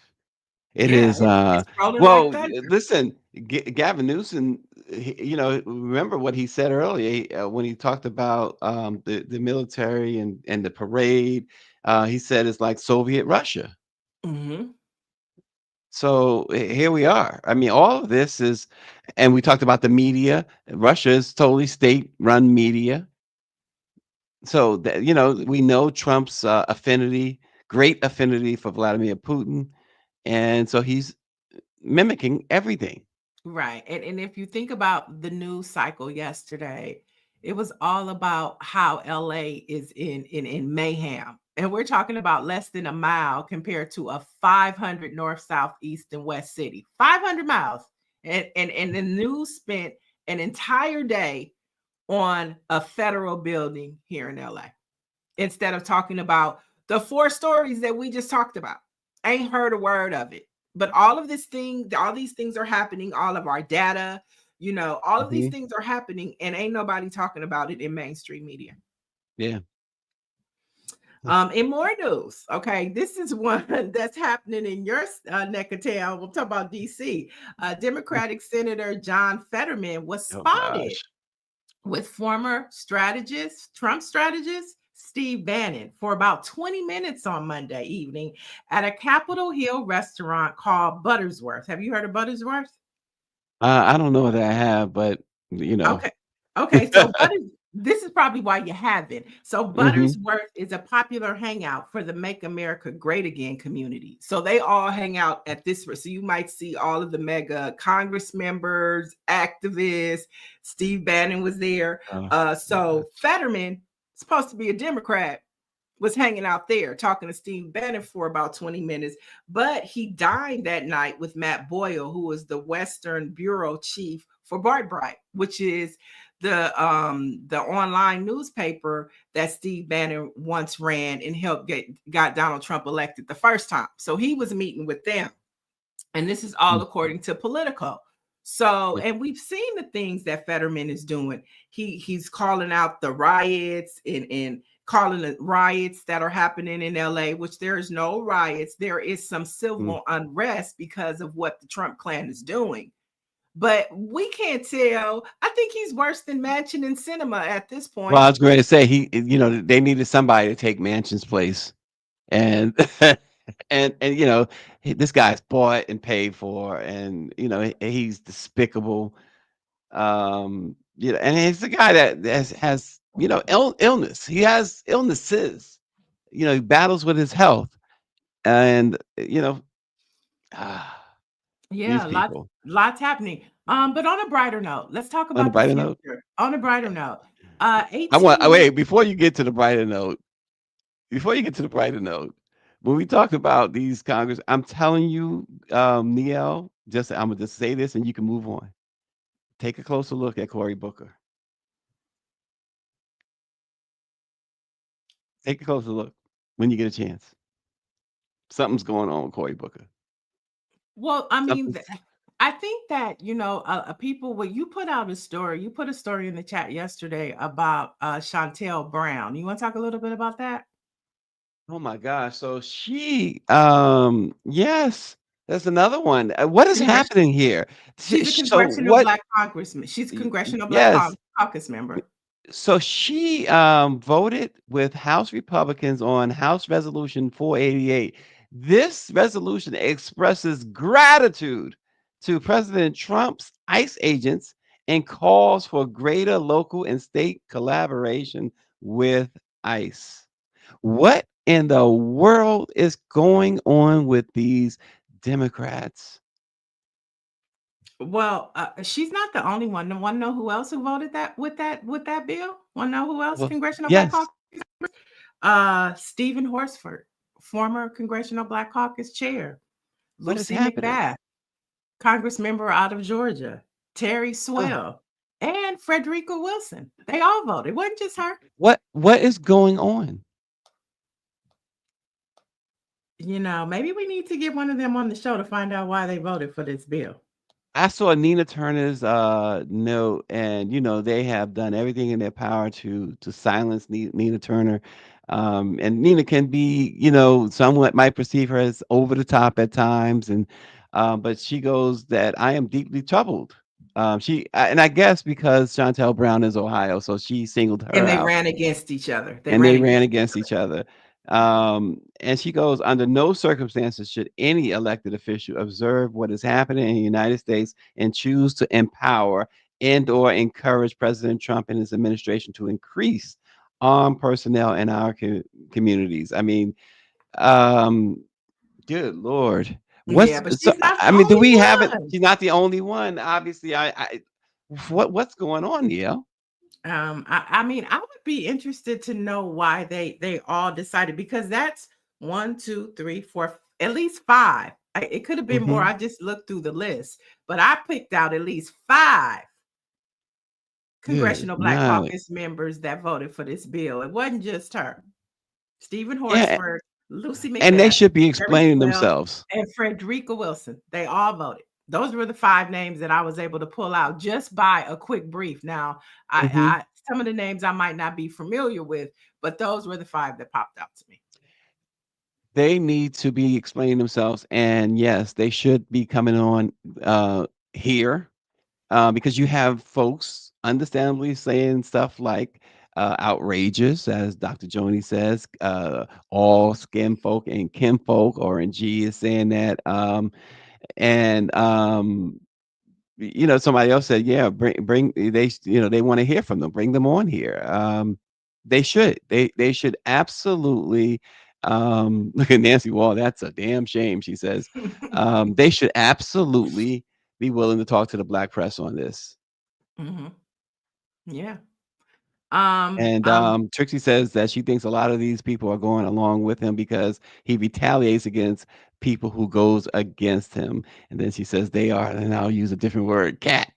It Yeah, is, it's rolling like that. listen, Gavin Newsom, remember what he said earlier when he talked about the military and the parade. He said it's like Soviet Russia. Mm-hmm. So here we are. I mean, all of this is, and we talked about the media. Russia is totally state-run media. So that, we know Trump's great affinity for Vladimir Putin, and so he's mimicking everything. Right. And if you think about the news cycle yesterday, it was all about how LA is in mayhem. And we're talking about less than a mile compared to a 500 north, south, east, and west city. 500 miles. And the news spent an entire day on a federal building here in LA instead of talking about the 4 stories that we just talked about. I ain't heard a word of it. But all these things are happening, all of our data, all of these things are happening, and ain't nobody talking about it in mainstream media. Yeah. In more news, okay, this is one that's happening in your neck of town. We'll talk about DC. Democratic Senator John Fetterman was spotted with former Trump strategist, Steve Bannon, for about 20 minutes on Monday evening at a Capitol Hill restaurant called Buttersworth. Have you heard of Buttersworth? I don't know that I have, but Okay. So this is probably why you haven't. So Mhm. Buttersworth is a popular hangout for the Make America Great Again community. So they all hang out at this. So you might see all of the mega Congress members, activists. Steve Bannon was there. So Fetterman, supposed to be a Democrat, was hanging out there talking to Steve Bannon for about 20 minutes, but he dined that night with Matt Boyle, who was the Western Bureau chief for Breitbart, which is the online newspaper that Steve Bannon once ran and helped got Donald Trump elected the first time. So he was meeting with them. And this is all according to Politico. So, and we've seen the things that Fetterman is doing. He's calling out the riots and calling the riots that are happening in LA, which there is no riots. There is some civil unrest because of what the Trump clan is doing. But we can't tell. I think he's worse than Manchin and Cinema at this point. Well, I was going to say they needed somebody to take Manchin's place, and and this guy's bought and paid for, and he's despicable. And he's the guy that has illness. He has illnesses. He battles with his health, and yeah, lots happening. But on a brighter note, let's talk about the future. On a brighter note, 18 wait before you get to the brighter note. When we talk about these Congress, I'm telling you, Niele, I'm gonna just say this, and you can move on. Take a closer look at Cory Booker. Take a closer look when you get a chance. Something's going on with Cory Booker. Well, I mean, I think that, people, when you put out a story, you put a story in the chat yesterday about Chantel Brown. You want to talk a little bit about that? Oh my gosh. So she, yes, that's another one. What is happening here? She's a So congressional black congressman. She's a congressional black caucus member. So she voted with House Republicans on House Resolution 488. This resolution expresses gratitude to President Trump's ICE agents and calls for greater local and state collaboration with ICE. What in the world is going on with these Democrats? Well, she's not the only one. Want to know who else who voted that with that bill? Want to know who else? Congressional Black Caucus? Stephen Horsford, former Congressional Black Caucus chair. What is Lucy happening? McBath, Congress member out of Georgia. Terry Oh, Swell, and Frederica Wilson. They all voted. It wasn't just her. what is going on? Maybe we need to get one of them on the show to find out why they voted for this bill. I saw Nina Turner's note, and they have done everything in their power to silence Nina Turner. And Nina can be, somewhat might perceive her as over the top at times, and but she goes that I am deeply troubled. And I guess because Chantel Brown is Ohio, so she singled her And they out, ran against each other. and they ran against each other. And she goes, under no circumstances should any elected official observe what is happening in the United States and choose to empower and or encourage President Trump and his administration to increase armed personnel in our communities. I mean, good Lord. Yeah, but she's not the I mean, do only we have it? one. She's not the only one. Obviously, what's going on, Neil? I mean, I would be interested to know why they all decided, because that's 1, 2, 3, 4, at least 5. It could have been more. I just looked through the list, but I picked out at least 5 Congressional Black Caucus members that voted for this bill. It wasn't just her. Stephen Yeah, Horsford, Lucy and they McBath, should be Terry explaining Swell, themselves. and Frederica Wilson. They all voted. Those were the 5 names that I was able to pull out just by a quick brief. Now, Mhm. some of the names I might not be familiar with, but those were the 5 that popped out to me. They need to be explaining themselves, and yes, they should be coming on here because you have folks understandably saying stuff like outrageous, as Dr. Joni says, all skin folk and kinfolk, or in G is saying that, and somebody else said, yeah, bring they want to hear from them, bring them on here. They should absolutely look at Nancy Wall. That's a damn shame, she says. They should absolutely be willing to talk to the Black press on this. Mm-hmm. Yeah. And Trixie says that she thinks a lot of these people are going along with him because he retaliates against people who goes against him. And then she says they are, and I'll use a different word, cat.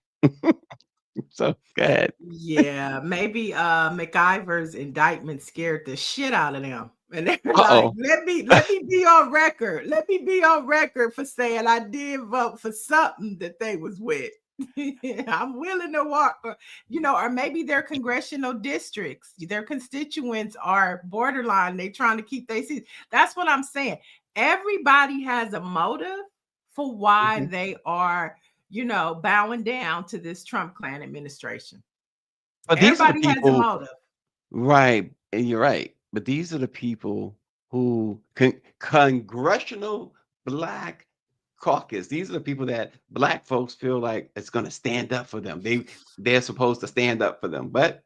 So go ahead. Yeah, maybe McIver's indictment scared the shit out of them. And they're like, Uh-oh. let me be on record. Let me be on record for saying I did vote for something that they was with. I'm willing to walk, or maybe their congressional districts, their constituents are borderline. They trying to keep their seats. That's what I'm saying. Everybody has a motive for why Mhm. they are, bowing down to this Trump clan administration. But these are the Everybody has a people, motive. right? And you're right. But these are the people who congressional Black caucus. These are the people that Black folks feel like it's going to stand up for them. They're supposed to stand up for them. But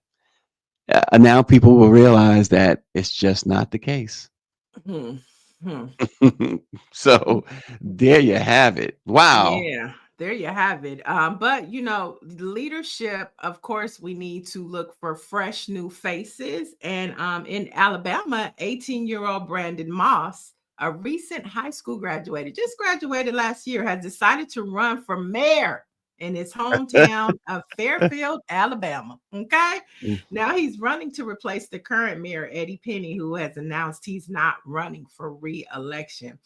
now people will realize that it's just not the case. Hmm. So there you have it. Wow. Yeah, there you have it. But leadership, of course, we need to look for fresh new faces. And in Alabama, 18-year-old Brandon Moss, a recent high school graduated, just graduated last year, has decided to run for mayor in his hometown of Fairfield, Alabama. Okay. Mm. Now he's running to replace the current mayor, Eddie Penny, who has announced he's not running for re-election.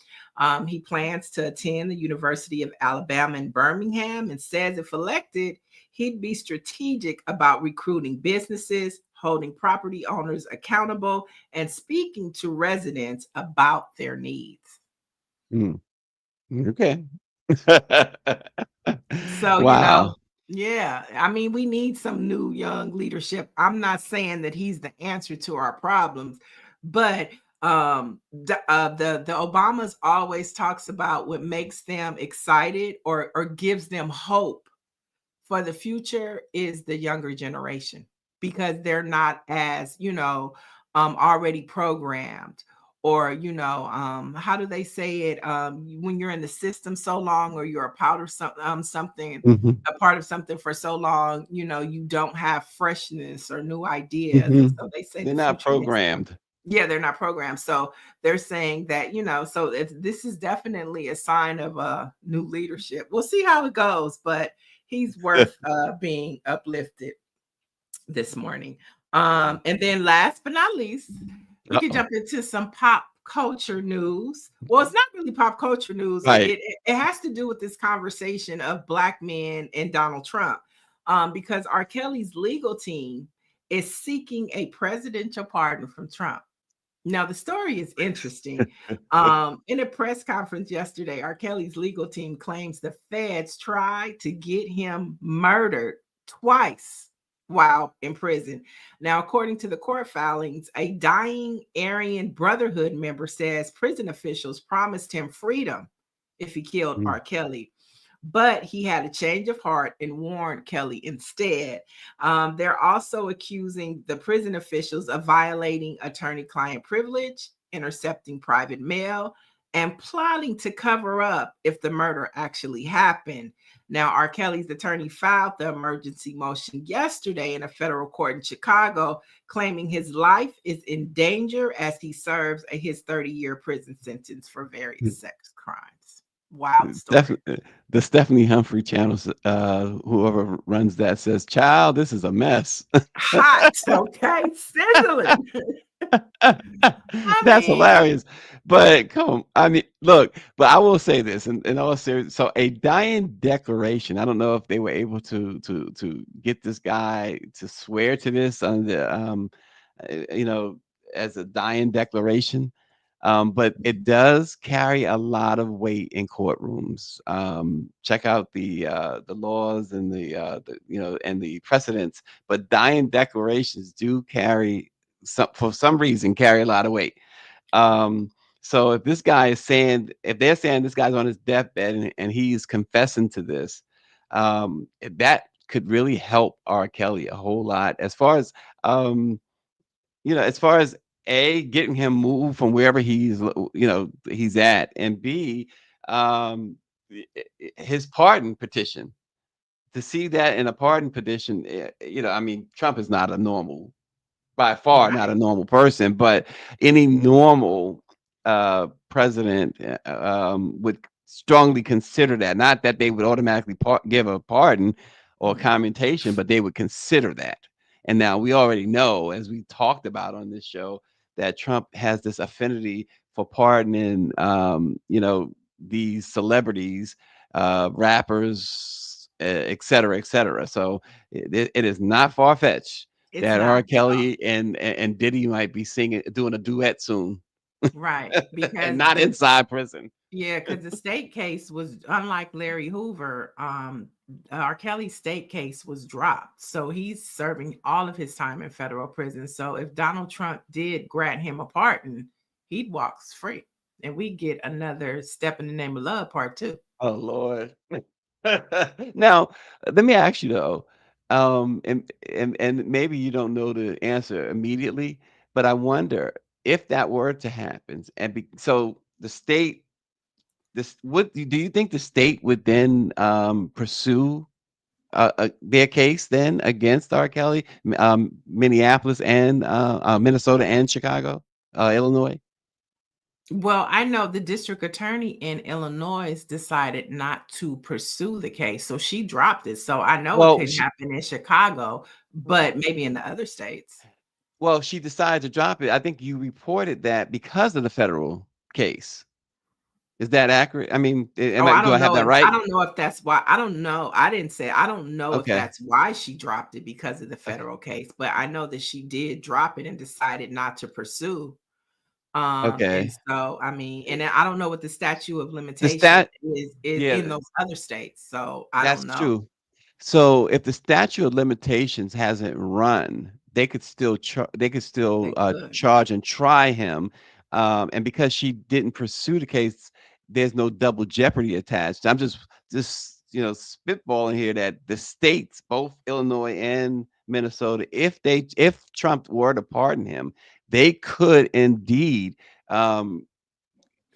He plans to attend the University of Alabama in Birmingham and says if elected, he'd be strategic about recruiting businesses, holding property owners accountable, and speaking to residents about their needs. Mm. Okay. So, Wow. yeah, I mean, we need some new young leadership. I'm not saying that he's the answer to our problems, but the Obamas always talks about what makes them excited or gives them hope for the future is the younger generation, because they're not as already programmed, or how do they say it, when you're in the system so long, or you're a part of something Mhm. a part of something for so long, you don't have freshness or new ideas. And Mhm. so they say They're the not future makes them programmed. Yeah, they're not programmed. So they're saying that, so this is definitely a sign of new leadership. We'll see how it goes, but he's worth being uplifted this morning. And then last but not least, we can jump into some pop culture news. Well, it's not really pop culture news. Right. It has to do with this conversation of black men and Donald Trump, because R. Kelly's legal team is seeking a presidential pardon from Trump. Now, the story is interesting. In a press conference yesterday, R. Kelly's legal team claims the feds tried to get him murdered twice while in prison. Now, according to the court filings, a dying Aryan Brotherhood member says prison officials promised him freedom if he killed R. Kelly. But he had a change of heart and warned Kelly instead. They're also accusing the prison officials of violating attorney-client privilege, intercepting private mail, and plotting to cover up if the murder actually happened. Now, R. Kelly's attorney filed the emergency motion yesterday in a federal court in Chicago, claiming his life is in danger as he serves his 30-year prison sentence for various sex crimes. Wild story. The Stephanie Humphrey channels, whoever runs that says, "Child, this is a mess." Hot, okay, sizzling. That's hilarious. But I mean, look, but I will say this in all seriousness. So a dying declaration. I don't know if they were able to get this guy to swear to this on the as a dying declaration. But it does carry a lot of weight in courtrooms. Check out the laws and and the precedents. But dying declarations do carry for some reason carry a lot of weight. So if this guy is saying, if they're saying this guy's on his deathbed and he's confessing to this, that could really help R. Kelly a whole lot as far as getting him moved from wherever he's at, and B, his pardon petition. To see that in a pardon petition, I mean, Trump is not a normal, by far not a normal person, but any normal president would strongly consider that. Not that they would automatically give a pardon or commutation, but they would consider that. And now we already know, as we talked about on this show, that Trump has this affinity for pardoning, these celebrities, rappers, et cetera, et cetera. So it is not far-fetched that R. Kelly and Diddy might be doing a duet soon. Right. Because and not inside prison. Yeah, because the state case was, unlike Larry Hoover, R. Kelly's state case was dropped. So he's serving all of his time in federal prison. So if Donald Trump did grant him a pardon, he'd walk free. And we get another Step in the Name of Love part 2. Oh, Lord. Now, let me ask you though, and maybe you don't know the answer immediately, but I wonder if that were to happen, so the state, what do you think the state would then pursue their case then against R. Kelly, Minneapolis and Minnesota and Chicago, Illinois? Well, I know the district attorney in Illinois decided not to pursue the case. So she dropped it. So I know it could happen in Chicago, but maybe in the other states. Well, she decided to drop it. I think you reported that because of the federal case. Is that accurate? I mean, do I have that right? I don't know if that's why. I don't know. I didn't say, I don't know if that's why she dropped it because of the federal case, but I know that she did drop it and decided not to pursue. And so, I mean, and I don't know what the statute of limitation is in those other states. So I don't know. That's true. So if the statute of limitations hasn't run, they could still charge and try him. And because she didn't pursue the case, there's no double jeopardy attached. I'm just spitballing here that the states, both Illinois and Minnesota, if Trump were to pardon him, they could indeed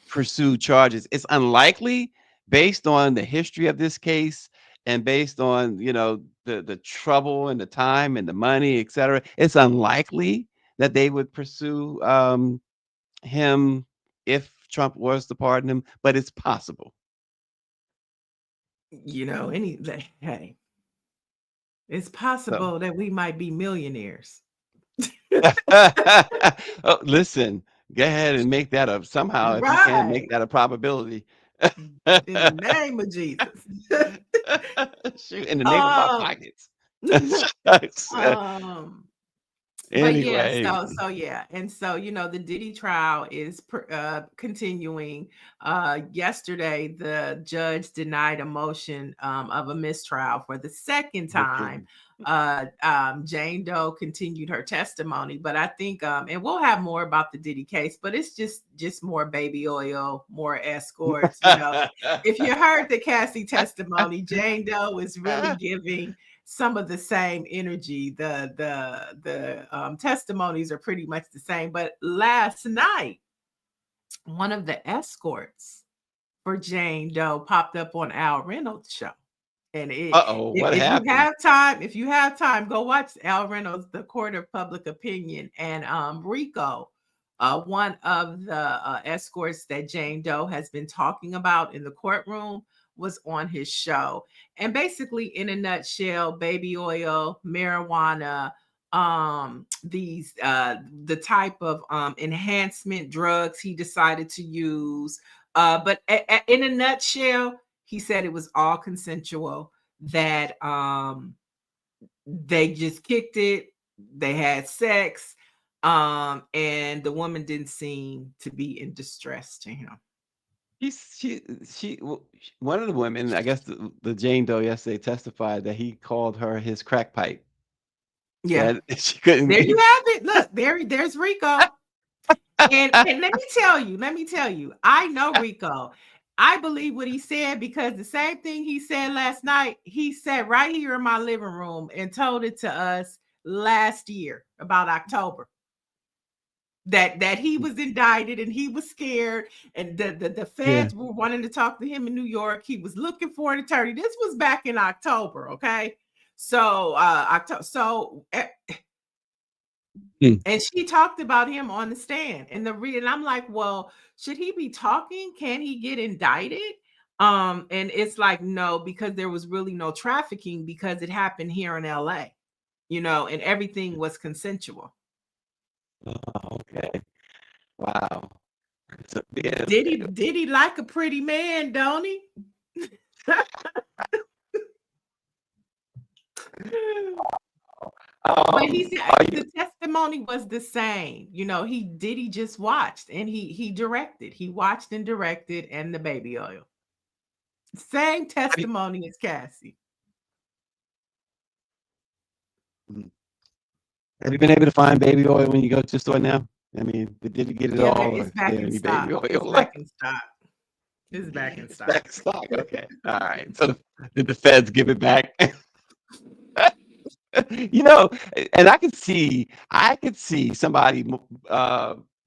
pursue charges. It's unlikely based on the history of this case and based on the trouble and the time and the money, etc. It's unlikely that they would pursue him if Trump was to pardon him, but it's possible. Hey, it's possible that we might be millionaires. Oh, listen, go ahead and make that up somehow. If you can Right. make that a probability. In the name of Jesus. Shoot, in the name of our Um, pockets. But yeah, Anyway, and so the Diddy trial is continuing. Yesterday, the judge denied a motion of a mistrial for the second time. Jane Doe continued her testimony, but I think, and we'll have more about the Diddy case, but it's just more baby oil, more escorts. If you heard the Cassie testimony, Jane Doe is really giving some of the same energy. The testimonies are pretty much the same. But last night, one of the escorts for Jane Doe popped up on Al Reynolds' show. And what happened? if you have time, go watch Al Reynolds, The Court of Public Opinion. And Rico, one of the escorts that Jane Doe has been talking about in the courtroom, was on his show. And basically, in a nutshell, baby oil, marijuana, the type of enhancement drugs he decided to use. But in a nutshell, he said it was all consensual, that they just kicked it, they had sex, and the woman didn't seem to be in distress to him. One of the women, I guess the Jane Doe yesterday, testified that he called her his crack pipe. Yeah, she couldn't. There you have it. Look, there's Rico. And let me tell you, I know Rico. I believe what he said, because the same thing he said last night, he said right here in my living room and told it to us last year, about October. That he was indicted and he was scared, and the feds were wanting to talk to him in New York. He was looking for an attorney. This was back in October, okay? So and she talked about him on the stand, and I'm like, well, should he be talking? Can he get indicted? And it's like, no, because there was really no trafficking, because it happened here in LA, and everything was consensual. Oh, okay. Wow. Did he like a pretty man, don't he? But he said the testimony was the same. He just watched, and he directed. He watched and directed, and the baby oil. Same testimony as Cassie. Have you been able to find baby oil when you go to the store now? I mean, did you get it all? It's back in stock. Baby oil? It's back in stock. It's back in stock. Back in stock. Okay. All right. So did the feds give it back? And I could see somebody,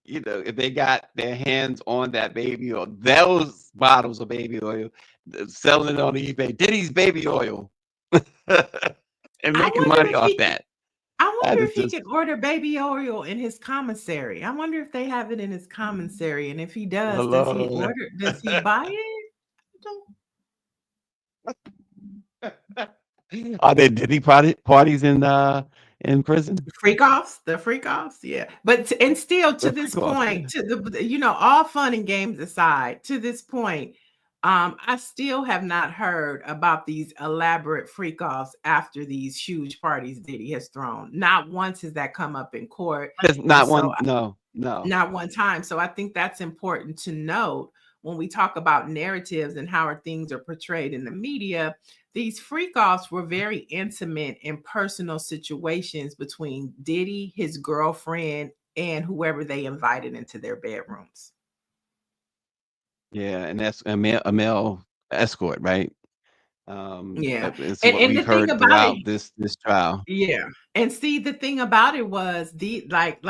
if they got their hands on that baby oil, those bottles of baby oil, selling it on eBay, Diddy's baby oil, and making money off that. I wonder if he could order baby oil in his commissary. I wonder if they have it in his commissary, and if he does, does he buy it? Are there Diddy parties in prison? The freak offs, yeah. But still, to this point, to the all fun and games aside, to this point, I still have not heard about these elaborate freak offs after these huge parties Diddy has thrown. Not once has that come up in court. Not one time. So I think that's important to note when we talk about narratives and how things are portrayed in the media. These freak offs were very intimate and personal situations between Diddy, his girlfriend, and whoever they invited into their bedrooms. Yeah, and that's a male escort, right? Yeah, it's and what we've heard throughout this trial. Yeah, and see, the thing about it was like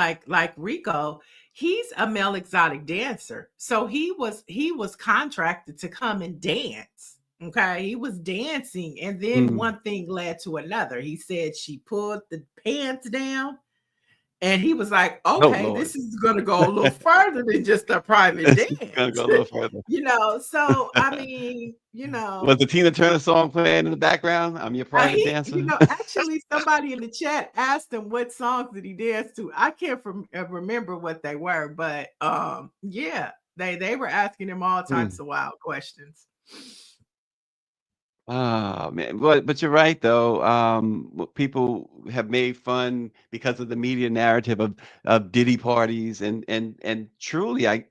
Rico, he's a male exotic dancer, so he was contracted to come and dance. Okay, he was dancing, and then one thing led to another. He said she pulled the pants down, And he was like, Oh okay, Lord, this is going to go a little further than just a private it's gonna dance. go a little further. So I mean, Was the Tina Turner song playing in the background? I'm your private dancer. actually, somebody in the chat asked him what songs did he dance to. I can't remember what they were, but yeah, they were asking him all types of wild questions. Oh man, but you're right though. People have made fun because of the media narrative of Diddy parties, and truly,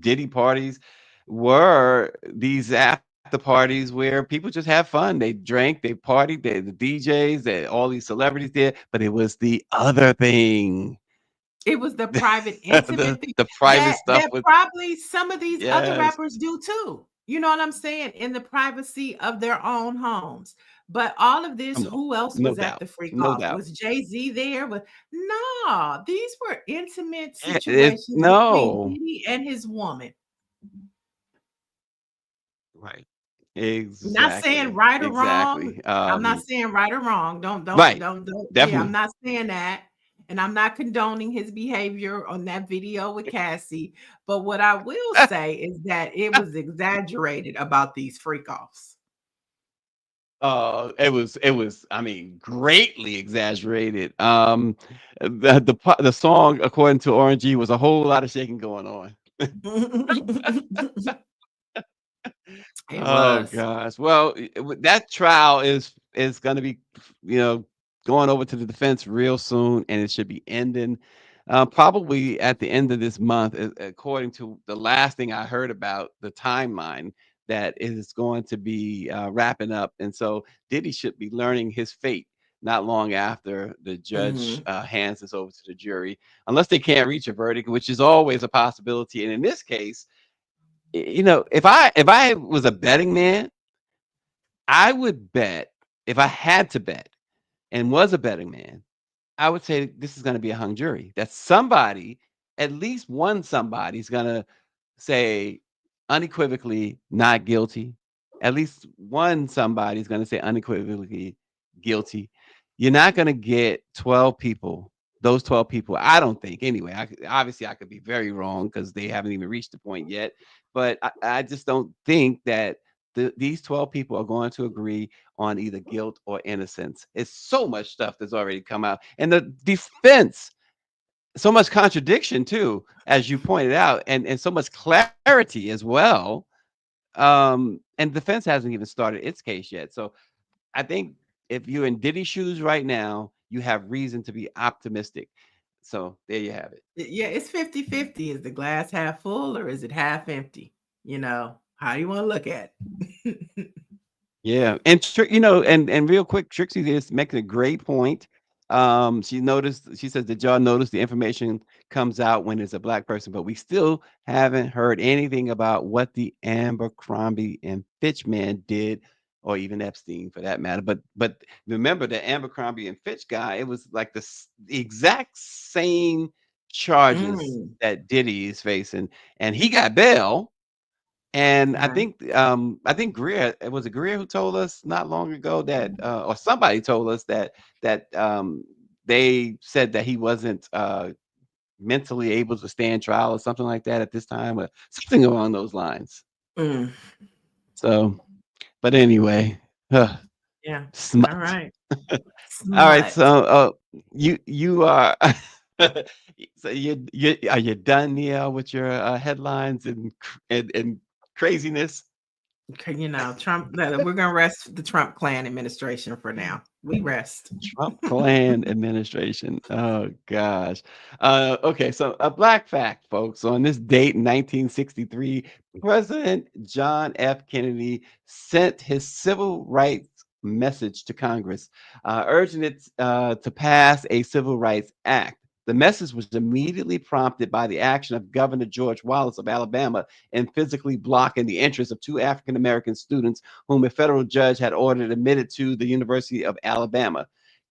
Diddy parties were these after parties where people just have fun. They drank, they partied, the DJs, all these celebrities there, but it was the other thing, It was the private, the intimate thing the private stuff that with probably some of these other yes, rappers do too. You know what I'm saying? In the privacy of their own homes. But all of this, come on, who else no was at doubt, the freak no off? doubt. Was Jay-Z there? No, these were intimate It's situations between no. Diddy and his woman. Right. Not saying Exactly. right or wrong. Exactly. I'm not saying right or wrong. Don't, Right. don't. Yeah, I'm Definitely. not saying that. And I'm not condoning his behavior on that video with Cassie. But what I will say is that it was exaggerated about these freak offs. It was, I mean, greatly exaggerated. The song, according to RNG, was a whole lot of shaking going on. It Oh was. gosh. Well, that trial is going to be, you know, going over to the defense real soon, and it should be ending probably at the end of this month, according to the last thing I heard about the timeline that it is going to be wrapping up. And so Diddy should be learning his fate not long after the judge Mhm. hands this over to the jury, unless they can't reach a verdict, which is always a possibility. And in this case, if I was a betting man, I would bet, if I had to bet and was a betting man, I would say this is going to be a hung jury. That somebody, at least one somebody, is going to say unequivocally not guilty. At least one somebody is going to say unequivocally guilty. You're not going to get 12 people. Those 12 people, I don't think anyway. Obviously, I could be very wrong because they haven't even reached the point yet. But I just don't think that these 12 people are going to agree on either guilt or innocence. It's so much stuff that's already come out. And the defense, so much contradiction too, as you pointed out, and so much clarity as well. And defense hasn't even started its case yet. So I think if you're in Diddy's shoes right now, you have reason to be optimistic. So there you have it. Yeah, it's 50-50. Is the glass half full or is it half empty? How do you want to look at it? Yeah, and and real quick, Trixie is making a great point. She says, "Did y'all notice the information comes out when it's a black person, but we still haven't heard anything about what the Abercrombie and Fitch man did, or even Epstein for that matter." But remember the Abercrombie and Fitch guy, it was like the exact same charges Mm, that Diddy is facing, and he got bail. And I right. think Greer, was it Greer who told us not long ago that or somebody told us that they said that he wasn't mentally able to stand trial or something like that at this time, or something along those lines. Mm, So, but anyway, yeah. All smut. right. All right, Smut. so you are so you are you done, Neil, with your headlines and craziness? Okay, Trump, we're gonna rest the Trump clan administration for now. We rest. Trump clan administration. Oh gosh. Okay, so a black fact, folks. On this date in 1963, President John F. Kennedy sent his civil rights message to Congress, urging it to pass a civil rights act. The message was immediately prompted by the action of Governor George Wallace of Alabama in physically blocking the entrance of two African American students whom a federal judge had ordered admitted to the University of Alabama.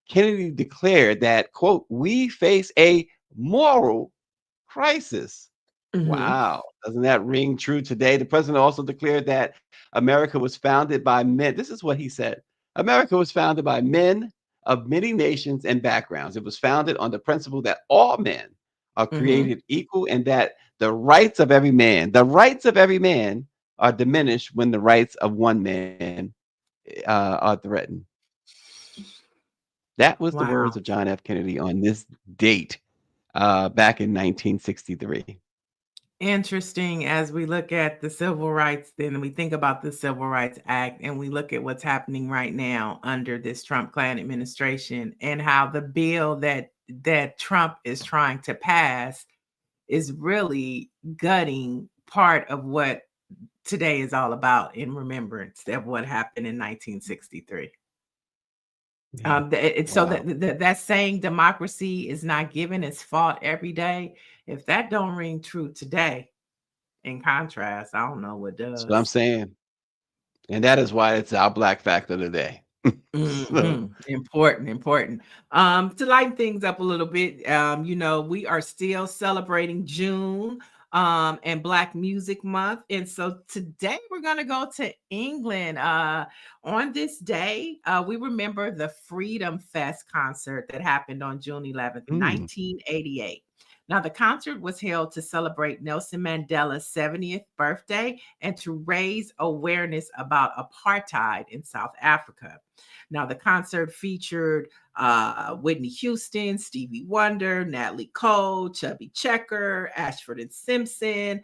Kennedy declared that, quote, "We face a moral crisis." Mhm. Wow. Doesn't that ring true today? The president also declared that America was founded by men. This is what he said: America was founded by men of many nations and backgrounds. It was founded on the principle that all men are created equal and that the rights of every man, are diminished when the rights of one man are threatened. That was the words Wow. of John F. Kennedy on this date back in 1963. Interesting as we look at the civil rights, then we think about the Civil Rights Act and we look at what's happening right now under this Trump-Klan administration and how the bill that Trump is trying to pass is really gutting part of what today is all about in remembrance of what happened in 1963. Yeah. So Wow. that saying democracy is not given, it's fought every day. If that don't ring true today, in contrast, I don't know what That's what I'm does. saying. And that is why it's our Black Fact of the Day. So, Important. To lighten things up a little bit, we are still celebrating June and Black Music Month. And so today we're gonna go to England. On this day, we remember the Freedom Fest concert that happened on June 11th, mm, 1988. Now, the concert was held to celebrate Nelson Mandela's 70th birthday and to raise awareness about apartheid in South Africa. Now, the concert featured Whitney Houston, Stevie Wonder, Natalie Cole, Chubby Checker, Ashford and Simpson,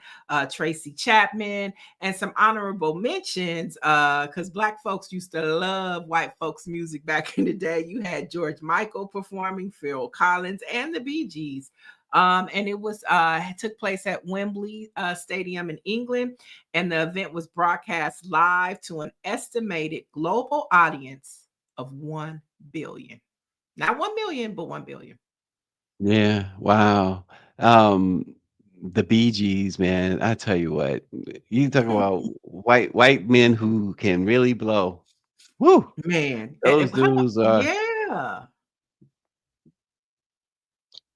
Tracy Chapman, and some honorable mentions because Black folks used to love white folks' music back in the day. You had George Michael performing, Phil Collins, and the Bee Gees. And it was took place at Wembley Stadium in England, and the event was broadcast live to an estimated global audience of 1 billion. Not 1 million, but 1 billion. yeah. Wow. The Bee Gees, man. I tell you what, you talk about white men who can really blow. Woo! Man, Those dudes are. yeah,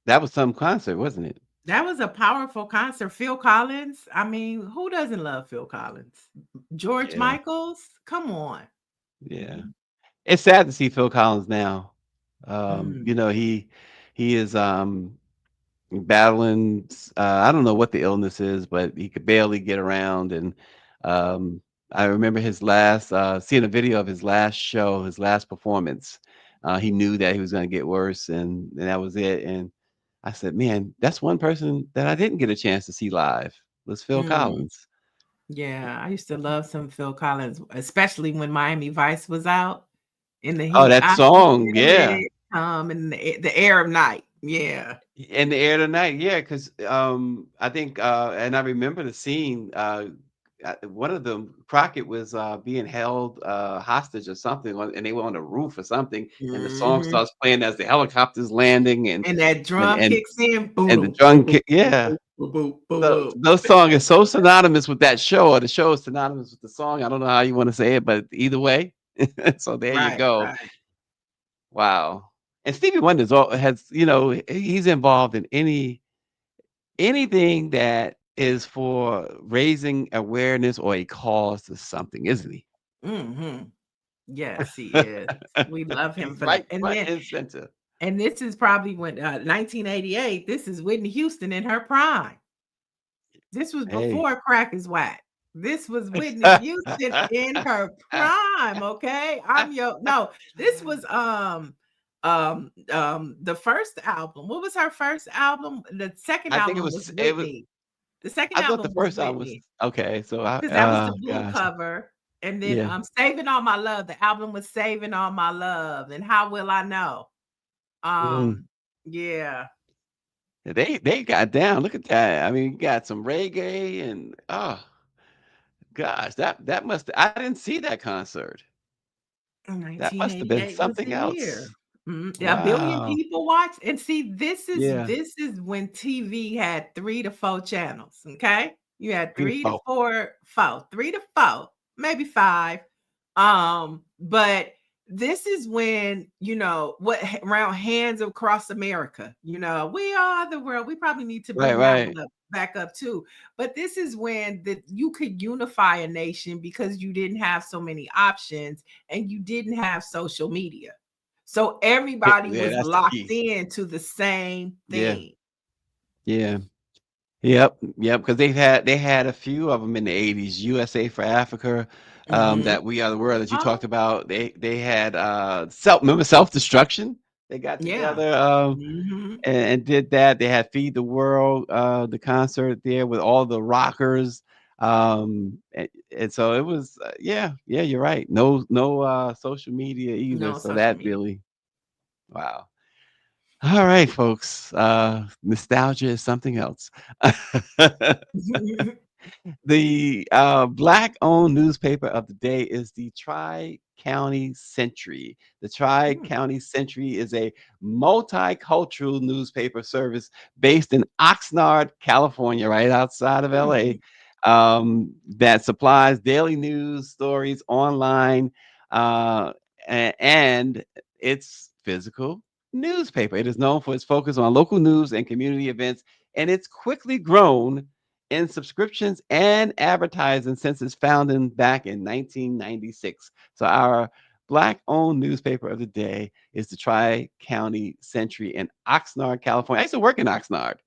That was some concert, wasn't it? that was a powerful concert. Phil Collins. I mean, who doesn't love Phil Collins? George Yeah. Michaels. Come on. Yeah. It's sad to see Phil Collins now. Mm. He is battling I don't know what the illness is, but he could barely get around. And I remember his last seeing a video of his last show, his last performance. He knew that he was going to get worse, and that was it. And I said, man, that's one person that I didn't get a chance to see live was Phil Mm. Collins. Yeah, I used to love some Phil Collins, especially when Miami Vice was out in the Oh, heat. that I can song, feel yeah. it in the air of night. Yeah. In the air tonight, yeah, because I think, and I remember the scene. One of them, Crockett was being held hostage or something, and they were on the roof or something, and the song Mhm. starts playing as the helicopter's landing, and And that and drum and kicks in. and the Boom, boom, drum boom, kick, yeah. boom, boom, boom, So boom. those song is so synonymous with that show, or the show is synonymous with the song. I don't know how you want to say it, but either way. So there you Right, go. right. Wow. And Stevie Wonder has, he's involved in anything that is for raising awareness or a cause to something, isn't he? Mhm. Yes, he is. We love him He's for that. right front and center. And this is probably when 1988, this is Whitney Houston in her prime. This was Hey. before crack is whack. This was Whitney Houston in her prime, okay? This was the first album. What was her first album? The second I think album was it was Whitney. The second I thought the album was first album was Whitney okay. So because that was the blue gosh. cover. And then Yeah. Saving All My Love. The album was Saving All My Love. And How Will I Know? Mm. Yeah. They got down. Look at that. I mean, you got some reggae and gosh, that must I didn't see that concert. That must have been 1988 was the something else. year. A billion Wow. people watched. And see, this is Yeah. this is when TV had 3 to 4 channels. Okay. You had 3 to Beautiful. 4, 3 to 4, maybe 5. But this is when, around hands across America, we are the world. We probably need to Right, bring that right. one back up too. But this is when you could unify a nation because you didn't have so many options and you didn't have social media. So everybody Yeah, was that's the locked key. into the same Yeah, thing. yeah. Yep, yep. Because they had a few of them in the 80s. USA for Africa, Mhm. that We Are the World that you talked Oh, about. They had self destruction. They got yeah. together Mhm. and did that. They had Feed the World, the concert there with all the rockers. And so it was yeah, you're right. No social media either. No So social that media. really wow. All right, folks. Nostalgia is something else. The Black-owned newspaper of the day is the Tri-County Century. The Mm, Tri-County Century is a multicultural newspaper service based in Oxnard, California, right outside of LA, mm. that supplies daily news stories online, uh, and its physical newspaper. It is known for its focus on local news and community events, and it's quickly grown in subscriptions and advertising since its founding back in 1996. So our Black-owned newspaper of the day is the Tri-County Century in Oxnard, California. I used to work in Oxnard.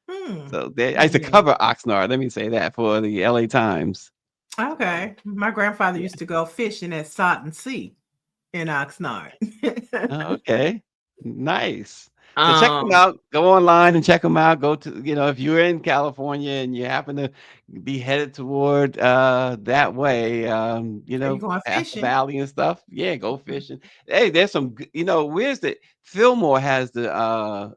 Hmm. I used to Yeah. cover Oxnard, let me say that, for the LA Times. Okay. My grandfather Yeah. used to go fishing at Salton Sea in Oxnard. Oh, okay. Nice. So check them Um, out. Go online and check them out. Go to, if you're in California and you happen to be headed toward that way, are you going past the fishing? valley and stuff. Yeah, go Mhm. fishing. Hey, there's some where's the Fillmore has the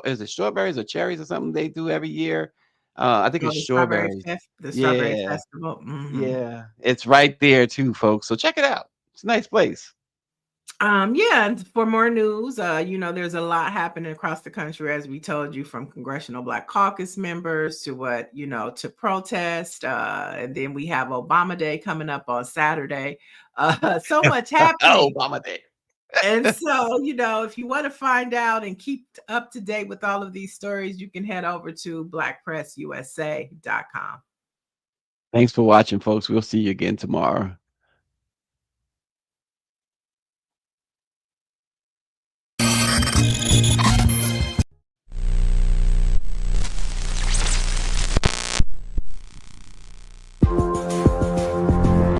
is it strawberries or cherries or something they do every year? I think Oh, it's strawberries. The Strawberry Yeah, Festival. Mhm. yeah. It's right there too, folks. So check it out. It's a nice place. Yeah, and for more news, there's a lot happening across the country, as we told you, from Congressional Black Caucus members to to protest. And then we have Obama Day coming up on Saturday. So much happening. Obama Day. And so, if you want to find out and keep up to date with all of these stories, you can head over to BlackPressUSA.com. Thanks for watching, folks. We'll see you again tomorrow.